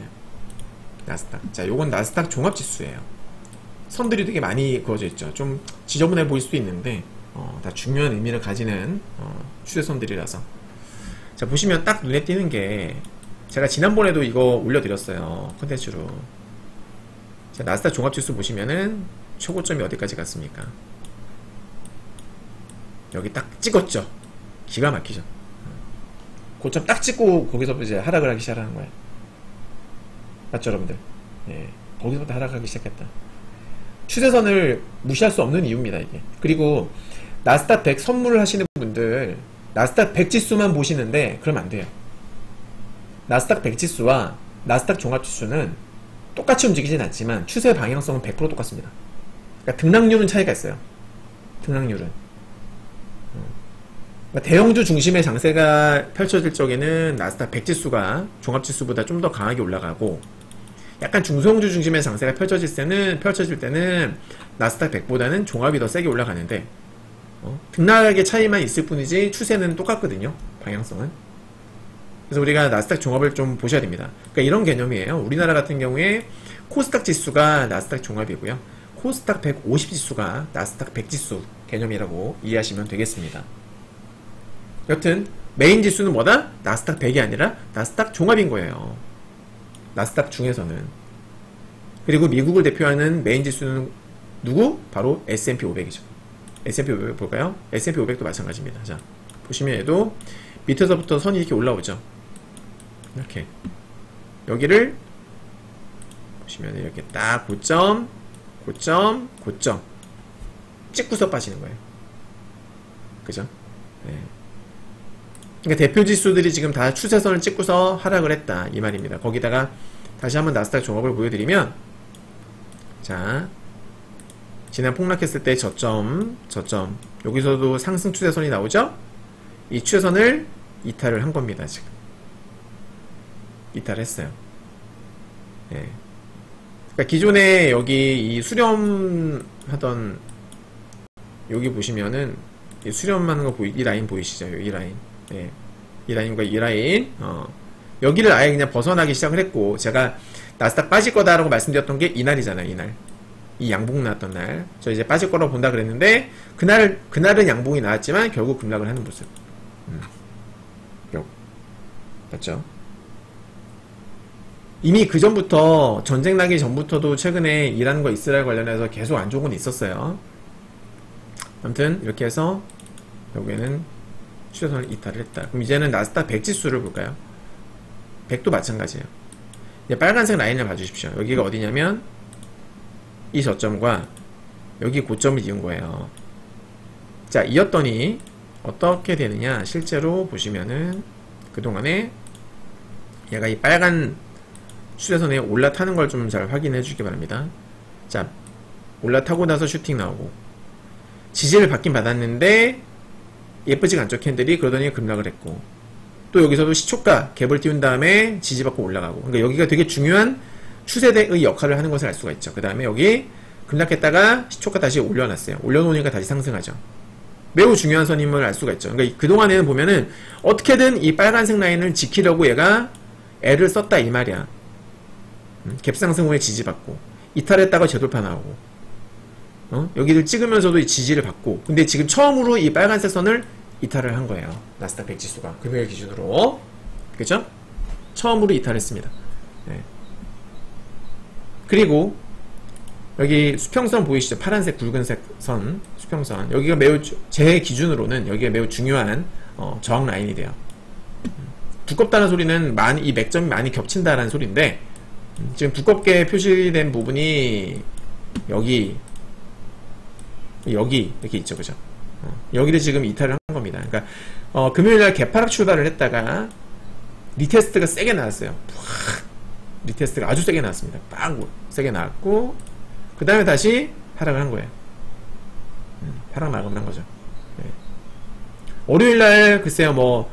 나스닥. 자, 요건 나스닥 종합지수예요. 선들이 되게 많이 그어져 있죠. 좀 지저분해 보일 수도 있는데 다 중요한 의미를 가지는 추세선들이라서. 자, 보시면 딱 눈에 띄는 게 제가 지난번에도 이거 올려드렸어요. 컨텐츠로. 자, 나스닥 종합지수 보시면은 최고점이 어디까지 갔습니까? 여기 딱 찍었죠. 기가 막히죠. 고점 딱 찍고 거기서 이제 하락을 하기 시작하는 거예요. 맞죠, 여러분들? 예, 거기서부터 하락하기 시작했다. 추세선을 무시할 수 없는 이유입니다, 이게. 그리고 나스닥 100 선물을 하시는 분들 나스닥 100 지수만 보시는데 그러면 안 돼요. 나스닥 100 지수와 나스닥 종합지수는 똑같이 움직이진 않지만 추세 방향성은 100% 똑같습니다. 그러니까 등락률은 차이가 있어요. 등락률은. 그러니까 대형주 중심의 장세가 펼쳐질 적에는 나스닥 100 지수가 종합지수보다 좀 더 강하게 올라가고, 약간 중소형주 중심의 장세가 펼쳐질 때는 나스닥 100보다는 종합이 더 세게 올라가는데, 등락의 차이만 있을 뿐이지 추세는 똑같거든요. 방향성은. 그래서 우리가 나스닥 종합을 좀 보셔야 됩니다. 그러니까 이런 개념이에요. 우리나라 같은 경우에 코스닥 지수가 나스닥 종합이고요. 코스닥 150 지수가 나스닥 100 지수 개념이라고 이해하시면 되겠습니다. 여튼 메인 지수는 뭐다? 나스닥 100이 아니라 나스닥 종합인 거예요. 나스닥 중에서는. 그리고 미국을 대표하는 메인 지수는 누구? 바로 S&P 500이죠. S&P 500 볼까요? S&P 500도 마찬가지입니다. 자, 보시면 얘도 밑에서부터 선이 이렇게 올라오죠. 이렇게. 여기를 보시면 이렇게 딱 고점, 고점, 고점 찍고서 빠지는 거예요. 그죠? 네. 그러니까 대표 지수들이 지금 다 추세선을 찍고서 하락을 했다, 이 말입니다. 거기다가 다시 한번 나스닥 종합을 보여드리면, 자, 지난 폭락했을 때 저점, 여기서도 상승 추세선이 나오죠? 이 추세선을 이탈을 한 겁니다, 지금. 이탈했어요. 예. 그러니까 기존에 여기 이 수렴하던, 여기 보시면은 이 수렴하는 거 이 라인 보이시죠? 이 라인. 예. 이 라인과 이 라인. 여기를 아예 그냥 벗어나기 시작을 했고, 제가 나스닥 빠질 거다라고 말씀드렸던 게 이날이잖아요, 이날. 이 양봉 나왔던 날. 저 이제 빠질 거라고 본다 그랬는데, 그날은 양봉이 나왔지만 결국 급락을 하는 모습. 맞죠? 이미 그 전부터, 전쟁 나기 전부터도 최근에 이란과 이스라엘 관련해서 계속 안 좋은 건 있었어요. 아무튼 이렇게 해서 여기에는 추세선을 이탈을 했다. 그럼 이제는 나스닥 100 지수를 볼까요? 100도 마찬가지예요. 이제 빨간색 라인을 봐주십시오. 여기가 어디냐면 이 저점과 여기 고점을 이은 거예요. 자, 이었더니 어떻게 되느냐, 실제로 보시면은 그동안에 얘가 이 빨간 추세선에 올라타는 걸 좀 잘 확인해 주시기 바랍니다. 자, 올라타고 나서 슈팅 나오고 지지를 받긴 받았는데 예쁘지가 않죠, 캔들이. 그러더니 급락을 했고, 또 여기서도 시초가 갭을 띄운 다음에 지지받고 올라가고. 그러니까 여기가 되게 중요한 추세대의 역할을 하는 것을 알 수가 있죠. 그 다음에 여기 급락했다가 시초가 다시 올려놨어요. 올려놓으니까 다시 상승하죠. 매우 중요한 선임을 알 수가 있죠. 그러니까 그동안에는 보면은 어떻게든 이 빨간색 라인을 지키려고 얘가 애를 썼다, 이 말이야. 갭상승 후에 지지받고 이탈했다가 재돌파 나오고, 여기를 찍으면서도 이 지지를 받고. 근데 지금 처음으로 이 빨간색 선을 이탈을 한 거예요, 나스닥 100 지수가. 금요일 기준으로. 그죠? 처음으로 이탈했습니다. 네. 그리고 여기 수평선 보이시죠? 파란색 굵은색 선, 수평선. 여기가 매우, 제 기준으로는 여기가 매우 중요한 저항 라인이 돼요. 두껍다는 소리는 이 맥점이 많이 겹친다라는 소리인데, 지금 두껍게 표시된 부분이 여기 이렇게 있죠, 그죠? 여기를 지금 이탈을 한 겁니다. 그러니까 금요일날 개파락 출발을 했다가 리테스트가 세게 나왔어요. 리테스트가 아주 세게 나왔습니다. 빵 세게 나왔고, 그 다음에 다시 하락을 한 거예요. 하락 마감을 한 거죠. 네. 월요일날 글쎄요,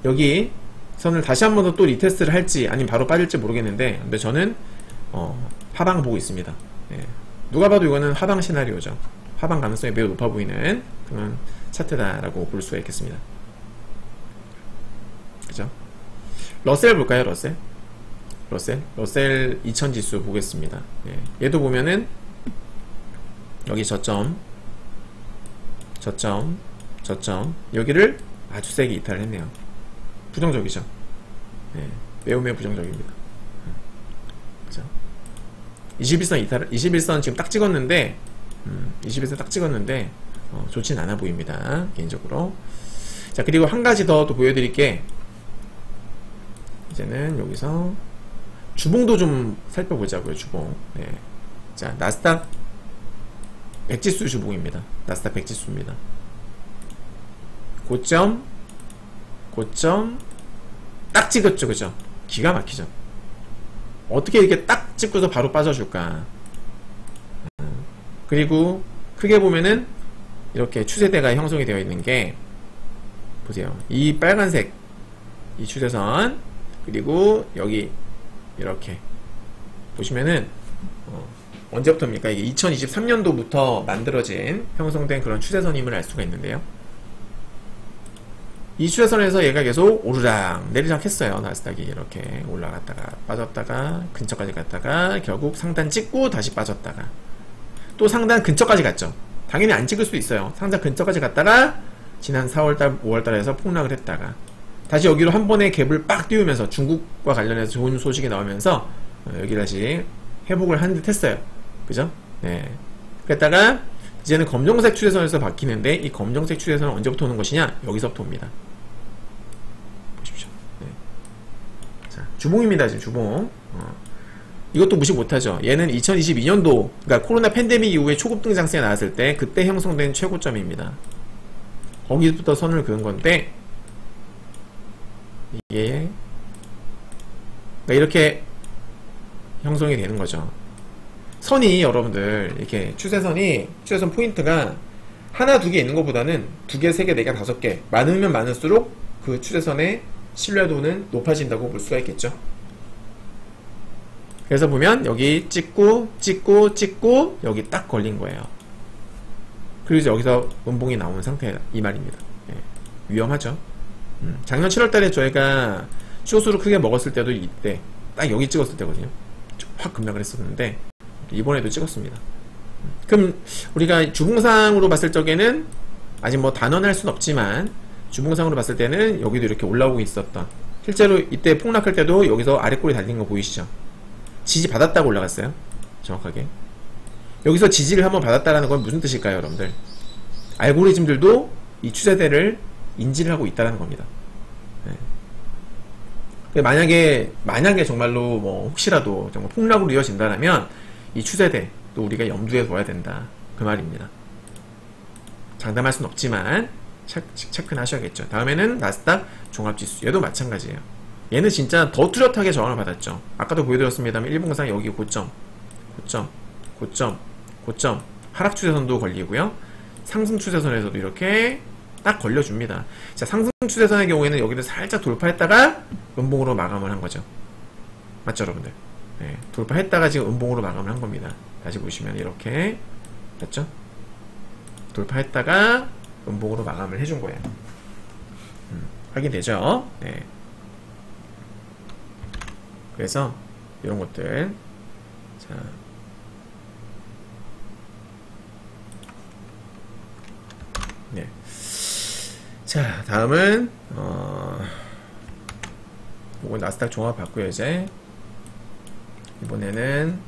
여기 선을 다시 한 번 더 또 리테스트를 할지 아니면 바로 빠질지 모르겠는데, 근데 저는 하방 보고 있습니다. 네. 누가 봐도 이거는 하방 시나리오죠. 하방 가능성이 매우 높아 보이는 그런 차트다라고 볼 수가 있겠습니다. 그죠? 러셀 볼까요? 러셀 2000 지수 보겠습니다. 예. 얘도 보면은 여기 저점 여기를 아주 세게 이탈을 했네요. 부정적이죠. 예. 매우 부정적입니다. 그죠? 21선 지금 딱 찍었는데 21선 딱 찍었는데 좋진 않아 보입니다, 개인적으로. 자, 그리고 한 가지 더 또 보여드릴게. 이제는 여기서 주봉도 좀 살펴보자고요. 주봉. 네. 자, 나스닥 100지수 주봉입니다. 나스닥 100지수입니다. 고점 딱 찍었죠, 그죠? 기가 막히죠. 어떻게 이렇게 딱 찍고서 바로 빠져줄까? 그리고 크게 보면은 이렇게 추세대가 형성이 되어 있는 게, 보세요. 이 빨간색 이 추세선, 그리고 여기 이렇게 보시면은 언제부터입니까? 이게 2023년도부터 만들어진 형성된 그런 추세선임을 알 수가 있는데요. 이 추세선에서 얘가 계속 오르락 내리락 했어요. 나스닥이 이렇게 올라갔다가 빠졌다가 근처까지 갔다가 결국 상단 찍고 다시 빠졌다가 또 상단 근처까지 갔죠. 당연히 안 찍을 수 있어요. 상단 근처까지 갔다가 지난 4월달 5월달에서 폭락을 했다가 다시 여기로 한 번에 갭을 빡 띄우면서 중국과 관련해서 좋은 소식이 나오면서 여기 다시 회복을 한 듯 했어요. 그죠? 네. 그랬다가 이제는 검정색 추세선에서 바뀌는데, 이 검정색 추세선은 언제부터 오는 것이냐? 여기서부터 옵니다. 보십시오. 네. 자, 주봉입니다. 지금 주봉. 이것도 무시 못하죠. 얘는 2022년도, 그러니까 코로나 팬데믹 이후에 초급 등장세에 나왔을 때 그때 형성된 최고점입니다. 거기부터 선을 그은 건데, 이게 그러니까 이렇게 형성이 되는 거죠. 선이, 여러분들, 이렇게 추세선 포인트가 하나 두 개 있는 것보다는 두 개, 세 개, 네 개, 다섯 개 많으면 많을수록 그 추세선의 신뢰도는 높아진다고 볼 수가 있겠죠. 그래서 보면 여기 찍고 여기 딱 걸린 거예요. 그리고 이제 여기서 음봉이 나오는 상태, 이 말입니다. 예. 위험하죠. 작년 7월달에 저희가 쇼수를 크게 먹었을 때도 이때 딱 여기 찍었을 때거든요. 확 급락을 했었는데 이번에도 찍었습니다. 그럼 우리가 주봉상으로 봤을 적에는 아직 뭐 단언할 순 없지만, 주봉상으로 봤을 때는 여기도 이렇게 올라오고 있었던, 실제로 이때 폭락할 때도 여기서 아래꼬리 달린 거 보이시죠? 지지 받았다고 올라갔어요. 정확하게 여기서 지지를 한번 받았다라는 건 무슨 뜻일까요, 여러분들? 알고리즘들도 이 추세대를 인지를 하고 있다는 겁니다. 네. 만약에 정말로 뭐 혹시라도 정말 폭락으로 이어진다면 이 추세대 또 우리가 염두에 둬야 된다, 그 말입니다. 장담할 순 없지만 체크는 하셔야겠죠. 다음에는 나스닥 종합지수, 얘도 마찬가지예요. 얘는 진짜 더 뚜렷하게 저항을 받았죠. 아까도 보여드렸습니다만 일봉상 여기 고점 하락 추세선도 걸리고요, 상승 추세선에서도 이렇게 딱 걸려줍니다. 자, 상승 추세선의 경우에는 여기를 살짝 돌파했다가 음봉으로 마감을 한 거죠. 맞죠, 여러분들? 네, 돌파했다가 지금 음봉으로 마감을 한 겁니다. 다시 보시면 이렇게 맞죠? 돌파했다가 음봉으로 마감을 해준 거예요. 확인되죠? 네. 그래서 이런 것들, 자, 네. 자, 다음은 요거 나스닥 종합 봤고요. 이제 이번에는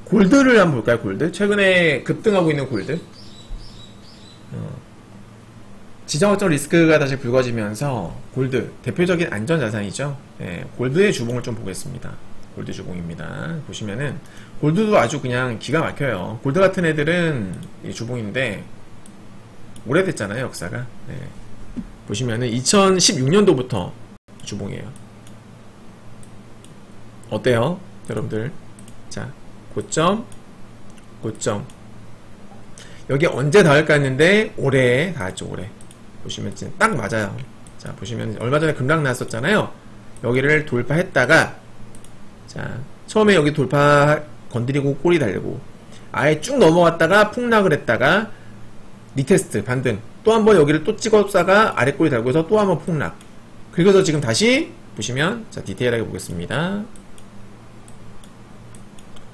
골드를 한번 볼까요? 골드, 최근에 급등하고 있는 골드. 지정학적 리스크가 다시 불거지면서 골드, 대표적인 안전자산이죠. 네, 골드의 주봉을 좀 보겠습니다. 골드 주봉입니다. 보시면은 골드도 아주 그냥 기가 막혀요. 골드 같은 애들은 이 주봉인데 오래됐잖아요, 역사가. 네. 보시면은 2016년도부터 주봉이에요. 어때요, 여러분들? 자, 고점 여기 언제 닿을까 했는데 올해 닿았죠. 올해 보시면 지금 딱 맞아요. 자, 보시면 얼마 전에 급락 났었잖아요. 여기를 돌파했다가, 자, 처음에 여기 돌파 건드리고 꼬리 달고 아예 쭉 넘어갔다가 폭락을 했다가 리테스트 반등, 또 한 번 여기를 또 찍었다가 아래 꼬리 달고서 또 한 번 폭락. 그리고서 지금 다시 보시면, 자, 디테일하게 보겠습니다.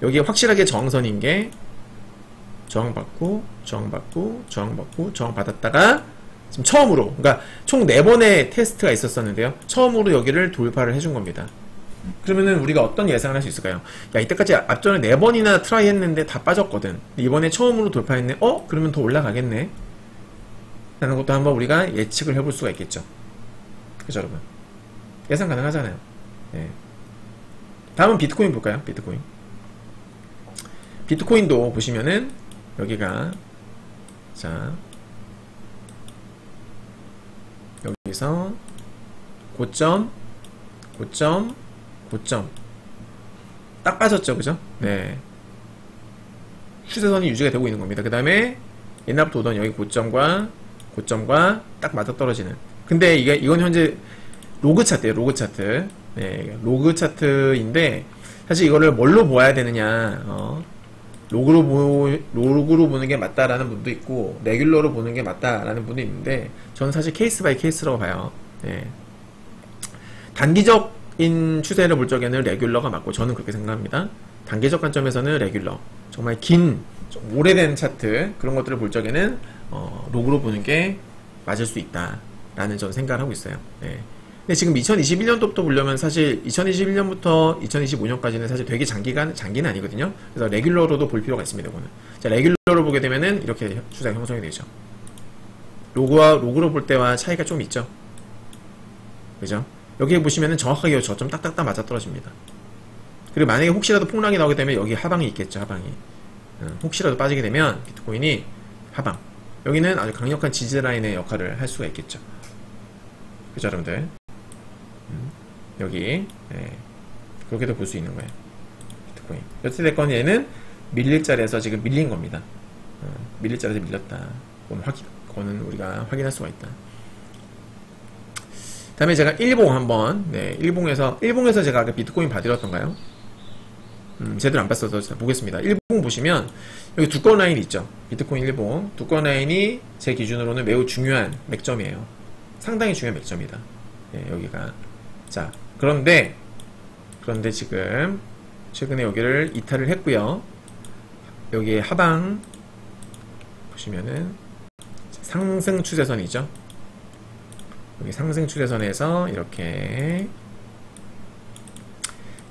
여기 확실하게 저항선인 게 저항받고 저항받았다가 지금 처음으로, 그러니까 총 4번의 테스트가 있었었는데요, 처음으로 여기를 돌파를 해준 겁니다. 그러면은 우리가 어떤 예상을 할 수 있을까요? 야, 이때까지 앞전에 4번이나 트라이 했는데 다 빠졌거든. 이번에 처음으로 돌파했네. 그러면 더 올라가겠네. 라는 것도 한번 우리가 예측을 해볼 수가 있겠죠. 그죠, 여러분? 예상 가능하잖아요. 네. 다음은 비트코인 볼까요? 비트코인. 비트코인도 보시면은 여기가, 자, 여기서 고점 딱 빠졌죠, 그죠? 네. 추세선이 유지가 되고 있는 겁니다. 그 다음에 옛날부터 오던 여기 고점과 딱 맞아떨어지는. 근데 이건 현재 로그 차트예요, 로그 차트. 네, 로그 차트인데 사실 이거를 뭘로 보아야 되느냐, 로그로 보는 게 맞다라는 분도 있고 레귤러로 보는 게 맞다라는 분도 있는데 저는 사실 케이스 바이 케이스라고 봐요. 네. 단기적인 추세를 볼 적에는 레귤러가 맞고 저는 그렇게 생각합니다. 단기적 관점에서는 레귤러, 정말 긴, 좀 오래된 차트 그런 것들을 볼 적에는 로그로 보는 게 맞을 수 있다라는 저는 생각을 하고 있어요. 네. 근데 지금 2021년도부터 보려면 사실 2021년부터 2025년까지는 사실 되게 장기는 아니거든요. 그래서 레귤러로도 볼 필요가 있습니다. 이거는. 자, 레귤러로 보게 되면은 이렇게 추세가 형성이 되죠. 로그로 볼 때와 차이가 좀 있죠. 그죠? 여기 보시면은 정확하게 저점 딱딱딱 맞아 떨어집니다. 그리고 만약에 혹시라도 폭락이 나오게 되면 여기 하방이 있겠죠, 하방이. 혹시라도 빠지게 되면 비트코인이 하방. 여기는 아주 강력한 지지라인의 역할을 할 수가 있겠죠. 그죠, 여러분들? 여기, 네. 그렇게도 볼 수 있는 거예요. 비트코인. 여태됐건 얘는 밀릴 자리에서 지금 밀린 겁니다. 밀릴 자리에서 밀렸다. 그거는 우리가 확인할 수가 있다. 다음에 제가 일봉 한번, 네, 일봉에서 제가 아까 비트코인 봐드렸던가요? 제대로 안 봤어서 보겠습니다. 일봉 보시면, 여기 두꺼운 라인이 있죠. 비트코인 일봉. 두꺼운 라인이 제 기준으로는 매우 중요한 맥점이에요. 상당히 중요한 맥점이다. 네, 여기가. 자, 그런데 지금, 최근에 여기를 이탈을 했고요. 여기에 하방, 보시면은, 상승 추세선이죠. 여기 상승 추세선에서 이렇게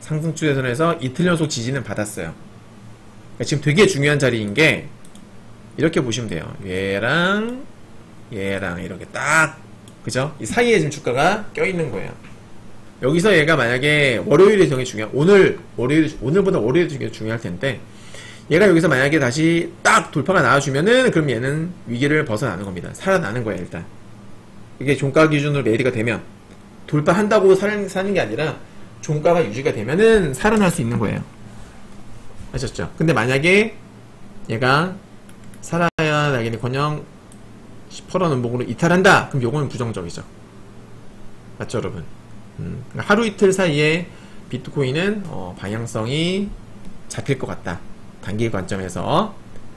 상승 추세선에서 이틀 연속 지지는 받았어요. 그러니까 지금 되게 중요한 자리인 게 이렇게 보시면 돼요. 얘랑 이렇게 딱, 그죠? 이 사이에 지금 주가가 껴있는 거예요. 여기서 얘가 만약에 월요일이 되게 오늘보다 월요일이 되게 중요할 텐데 얘가 여기서 만약에 다시 딱 돌파가 나와주면은 그럼 얘는 위기를 벗어나는 겁니다. 살아나는 거예요, 일단. 이게 종가 기준으로 매리가 되면 돌파한다고 사는 게 아니라 종가가 유지가 되면은 살아날 수 있는 거예요. 아셨죠? 근데 만약에 얘가 살아야 나기는커녕 10% 음봉으로 이탈한다, 그럼 요거는 부정적이죠. 맞죠, 여러분? 하루 이틀 사이에 비트코인은 방향성이 잡힐 것 같다. 단기 관점에서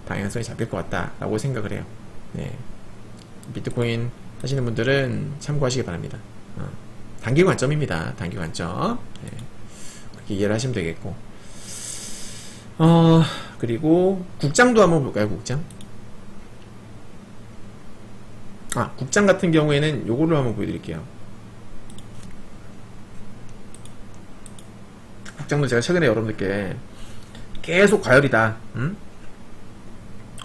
방향성이 잡힐 것 같다 라고 생각을 해요. 네. 비트코인 하시는 분들은 참고하시기 바랍니다. 단기 관점입니다. 단기 관점. 네. 그렇게 이해를 하시면 되겠고. 그리고 국장도 한번 볼까요? 국장. 국장 같은 경우에는 요거를 한번 보여드릴게요. 국장도 제가 최근에 여러분들께 계속 과열이다.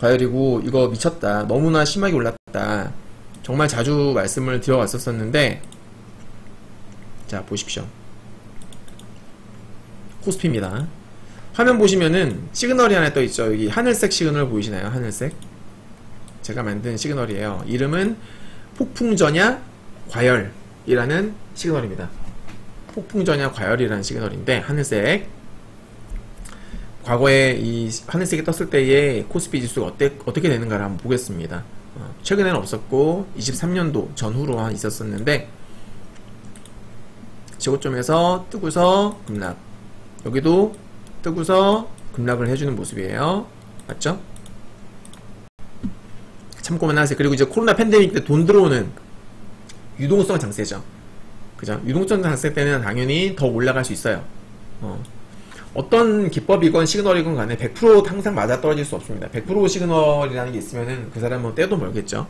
과열이고 이거 미쳤다. 너무나 심하게 올랐다. 정말 자주 말씀을 드려왔었는데, 자, 보십시오. 코스피입니다. 화면 보시면은 시그널이 하나 떠있죠. 여기 하늘색 시그널 보이시나요? 하늘색. 제가 만든 시그널이에요. 이름은 폭풍전야 과열이라는 시그널입니다. 폭풍전야 과열이라는 시그널인데, 하늘색. 과거에 이 하늘색이 떴을 때의 코스피 지수가 어떻게 되는가를 한번 보겠습니다. 최근에는 없었고 23년도 전후로 있었었는데 저고점에서 뜨고서 급락, 여기도 뜨고서 급락을 해주는 모습이에요. 맞죠? 참고만 하세요. 그리고 이제 코로나 팬데믹 때 돈 들어오는 유동성 장세죠. 그죠? 유동성 장세 때는 당연히 더 올라갈 수 있어요. 어떤 기법이건 시그널이건 간에 100% 항상 맞아떨어질 수 없습니다. 100% 시그널이라는 게 있으면은 그 사람은 떼도 멀겠죠.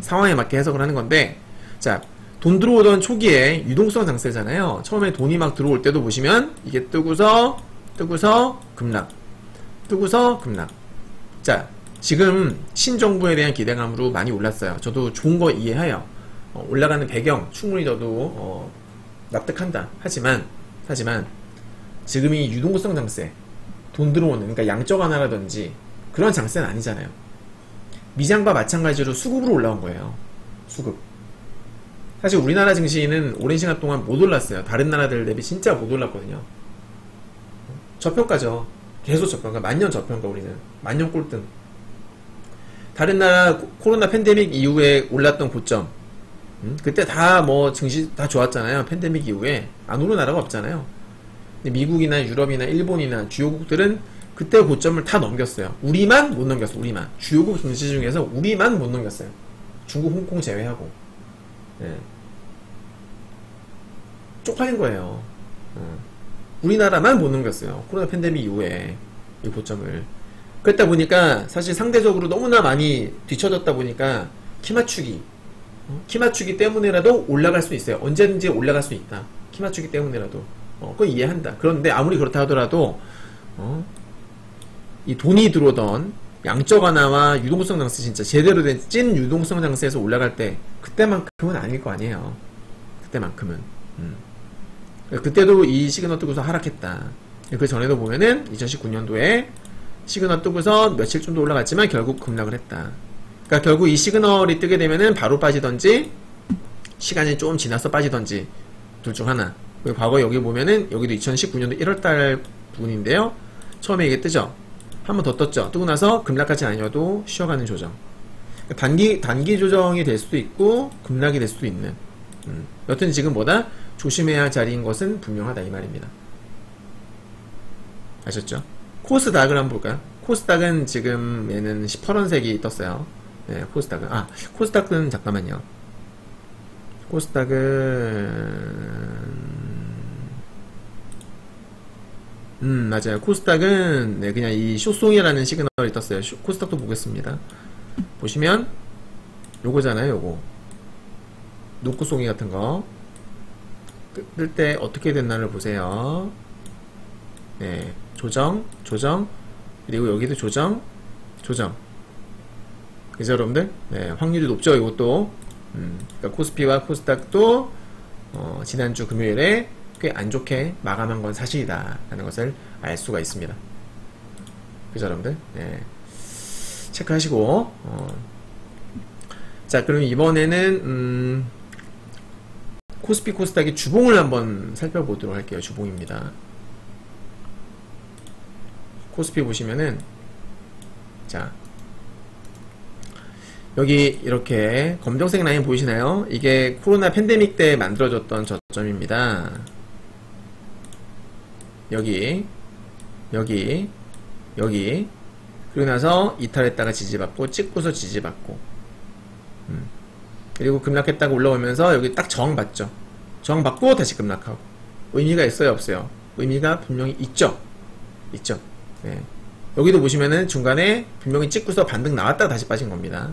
상황에 맞게 해석을 하는 건데, 자, 돈 들어오던 초기에 유동성 장세잖아요. 처음에 돈이 막 들어올 때도 보시면 이게 뜨고서 급락, 뜨고서 급락. 자, 지금 신정부에 대한 기대감으로 많이 올랐어요. 저도 좋은 거 이해해요. 올라가는 배경 충분히 저도 납득한다. 하지만 지금이 유동성 장세, 돈 들어오는, 그러니까 양적 완화라든지 그런 장세는 아니잖아요. 미장과 마찬가지로 수급으로 올라온 거예요. 수급. 사실 우리나라 증시는 오랜 시간 동안 못 올랐어요. 다른 나라들 대비 진짜 못 올랐거든요. 저평가죠. 계속 저평가. 만년 저평가. 우리는 만년 꼴등. 다른 나라 코로나 팬데믹 이후에 올랐던 고점, 그때 다 뭐 증시 다 좋았잖아요. 팬데믹 이후에 안 오른 나라가 없잖아요. 근데 미국이나 유럽이나 일본이나 주요국들은 그때 고점을 다 넘겼어요. 우리만 못 넘겼어. 우리만. 주요국 증시 중에서 우리만 못 넘겼어요. 중국, 홍콩 제외하고. 네. 쪽팔린 거예요. 우리나라만 못 넘겼어요. 코로나 팬데믹 이후에 이 고점을. 그랬다 보니까 사실 상대적으로 너무나 많이 뒤쳐졌다 보니까 키 맞추기 때문에라도 올라갈 수 있어요. 언제든지 올라갈 수 있다. 키 맞추기 때문에라도. 그거 이해한다. 그런데 아무리 그렇다 하더라도 이 돈이 들어오던 양적 완화와 유동성 장세, 진짜 제대로 된 찐 유동성 장세에서 올라갈 때 그때만큼은 아닐 거 아니에요. 그때만큼은. 그때도 이 시그널 뜨고서 하락했다. 그 전에도 보면은 2019년도에 시그널 뜨고서 며칠 정도 올라갔지만 결국 급락을 했다. 그러니까 결국 이 시그널이 뜨게 되면은 바로 빠지던지 시간이 좀 지나서 빠지던지 둘 중 하나. 그리고 과거 여기 보면은 여기도 2019년도 1월달 부분인데요. 처음에 이게 뜨죠. 한 번 더 떴죠. 뜨고 나서 급락하지 아니어도 쉬어가는 조정. 단기 조정이 될 수도 있고 급락이 될 수도 있는. 여튼 지금 뭐다? 조심해야 할 자리인 것은 분명하다 이 말입니다. 아셨죠? 코스닥을 한번 볼까요? 코스닥은 지금 얘는 18원색이 떴어요. 네, 코스닥은. 코스닥은 잠깐만요. 맞아요. 코스닥은 네, 그냥 이 쇼송이라는 시그널이 떴어요. 코스닥도 보겠습니다. 보시면 요거잖아요. 요거 노크송이 같은 거 뜰 때 어떻게 됐나를 보세요. 네, 조정, 그리고 여기도 조정. 그죠, 여러분들? 네, 확률이 높죠, 이것도. 그러니까 코스피와 코스닥도, 지난주 금요일에 꽤 안 좋게 마감한 건 사실이다. 라는 것을 알 수가 있습니다. 그죠, 여러분들? 네. 체크하시고, 자, 그럼 이번에는, 코스피, 코스닥의 주봉을 한번 살펴보도록 할게요. 주봉입니다. 코스피 보시면은, 자, 여기 이렇게 검정색 라인 보이시나요? 이게 코로나 팬데믹 때 만들어졌던 저점입니다. 여기 그리고 나서 이탈했다가 지지받고 찍고서 지지받고 그리고 급락했다가 올라오면서 여기 딱 저항받죠. 저항받고 다시 급락하고. 의미가 있어요, 없어요? 의미가 분명히 있죠. 네. 여기도 보시면은 중간에 분명히 찍고서 반등 나왔다가 다시 빠진 겁니다.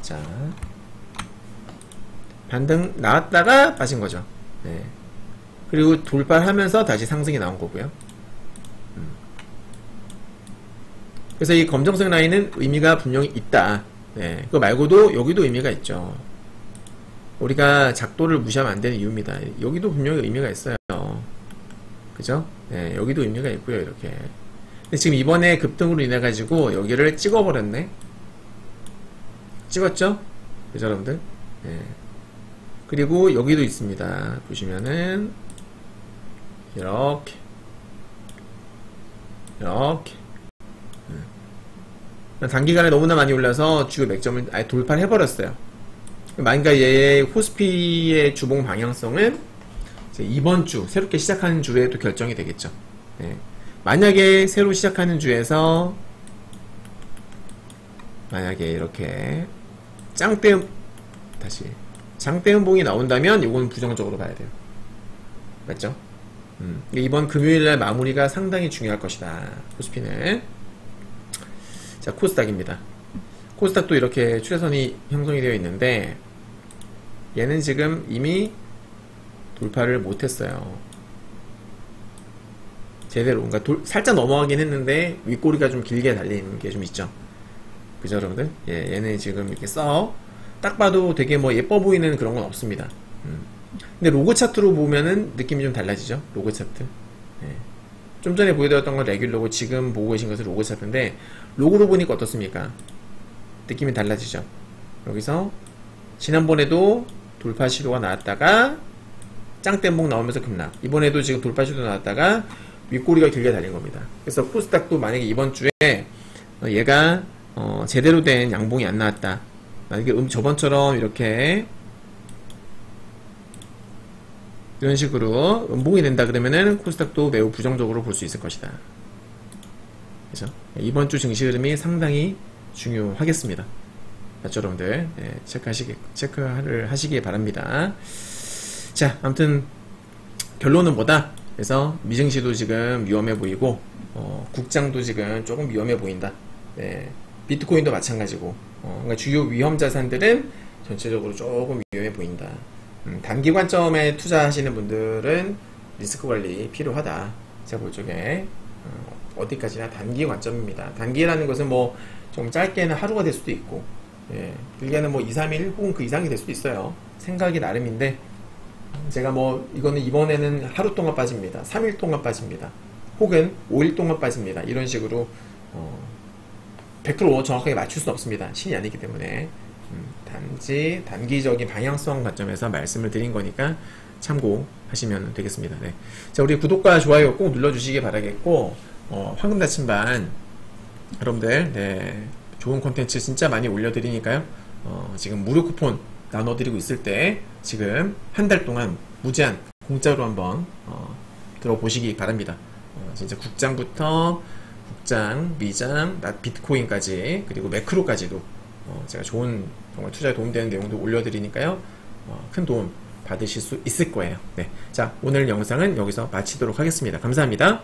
자, 반등 나왔다가 빠진 거죠. 네. 그리고 돌파하면서 다시 상승이 나온 거고요. 그래서 이 검정색 라인은 의미가 분명히 있다. 네. 그거 말고도 여기도 의미가 있죠. 우리가 작도를 무시하면 안 되는 이유입니다. 여기도 분명히 의미가 있어요. 그죠? 네, 여기도 의미가 있고요, 이렇게. 근데 지금 이번에 급등으로 인해 가지고 여기를 찍어버렸네. 찍었죠? 그죠, 여러분들? 네. 그리고 여기도 있습니다. 보시면은 이렇게 단기간에 너무나 많이 올라서 주요 맥점을 아예 돌파를 해버렸어요. 그러니까 얘의 코스피의 주봉 방향성은 이번 주, 새롭게 시작하는 주에도 결정이 되겠죠. 네. 만약에 새로 시작하는 주에서 만약에 이렇게 장대음봉이 나온다면 이건 부정적으로 봐야 돼요. 맞죠? 이번 금요일날 마무리가 상당히 중요할 것이다. 코스피는. 자, 코스닥입니다. 코스닥도 이렇게 추세선이 형성이 되어 있는데 얘는 지금 이미 돌파를 못했어요. 제대로 그러니까 살짝 넘어가긴 했는데 윗꼬리가 좀 길게 달리는 게 좀 있죠. 그죠 여러분들? 예, 얘는 지금 이렇게 딱 봐도 되게 뭐 예뻐 보이는 그런 건 없습니다. 근데 로그 차트로 보면은 느낌이 좀 달라지죠. 로그 차트. 예. 좀 전에 보여드렸던 건 레귤러고 지금 보고 계신 것은 로그 차트인데 로그로 보니까 어떻습니까? 느낌이 달라지죠. 여기서 지난번에도 돌파 시도가 나왔다가 짱땜목 나오면서 급락. 이번에도 지금 돌파 시도 나왔다가 윗꼬리가 길게 달린 겁니다. 그래서 코스닥도 만약에 이번 주에 얘가 제대로 된 양봉이 안 나왔다. 만약에 저번처럼 이렇게 이런 식으로 음봉이 된다 그러면은 코스닥도 매우 부정적으로 볼 수 있을 것이다. 그죠? 이번 주 증시 흐름이 상당히 중요하겠습니다. 맞죠, 여러분들? 네, 체크를 하시기 바랍니다. 자, 아무튼 결론은 뭐다? 그래서 미증시도 지금 위험해 보이고 국장도 지금 조금 위험해 보인다. 네, 비트코인도 마찬가지고 그러니까 주요 위험 자산들은 전체적으로 조금 위험해 보인다. 단기 관점에 투자하시는 분들은 리스크 관리 필요하다. 제가 볼 적에 어디까지나 단기 관점입니다. 단기라는 것은 뭐 좀 짧게는 하루가 될 수도 있고 예, 길게는 뭐 2, 3일 혹은 그 이상이 될 수도 있어요. 생각이 나름인데 제가 뭐 이거는 이번에는 하루 동안 빠집니다. 3일 동안 빠집니다. 혹은 5일 동안 빠집니다. 이런 식으로 100% 정확하게 맞출 수는 없습니다. 신이 아니기 때문에 단지 단기적인 방향성 관점에서 말씀을 드린 거니까 참고하시면 되겠습니다. 네. 자, 우리 구독과 좋아요 꼭 눌러주시기 바라겠고 황금 나침반 여러분들 네, 좋은 콘텐츠 진짜 많이 올려드리니까요. 지금 무료 쿠폰 나눠드리고 있을 때 지금 한 달 동안 무제한 공짜로 한번 들어보시기 바랍니다. 진짜 국장부터 국장, 미장, 비트코인까지 그리고 매크로까지도 제가 좋은 정말 투자에 도움되는 내용도 올려드리니까요. 큰 도움 받으실 수 있을 거예요. 네. 자, 오늘 영상은 여기서 마치도록 하겠습니다. 감사합니다.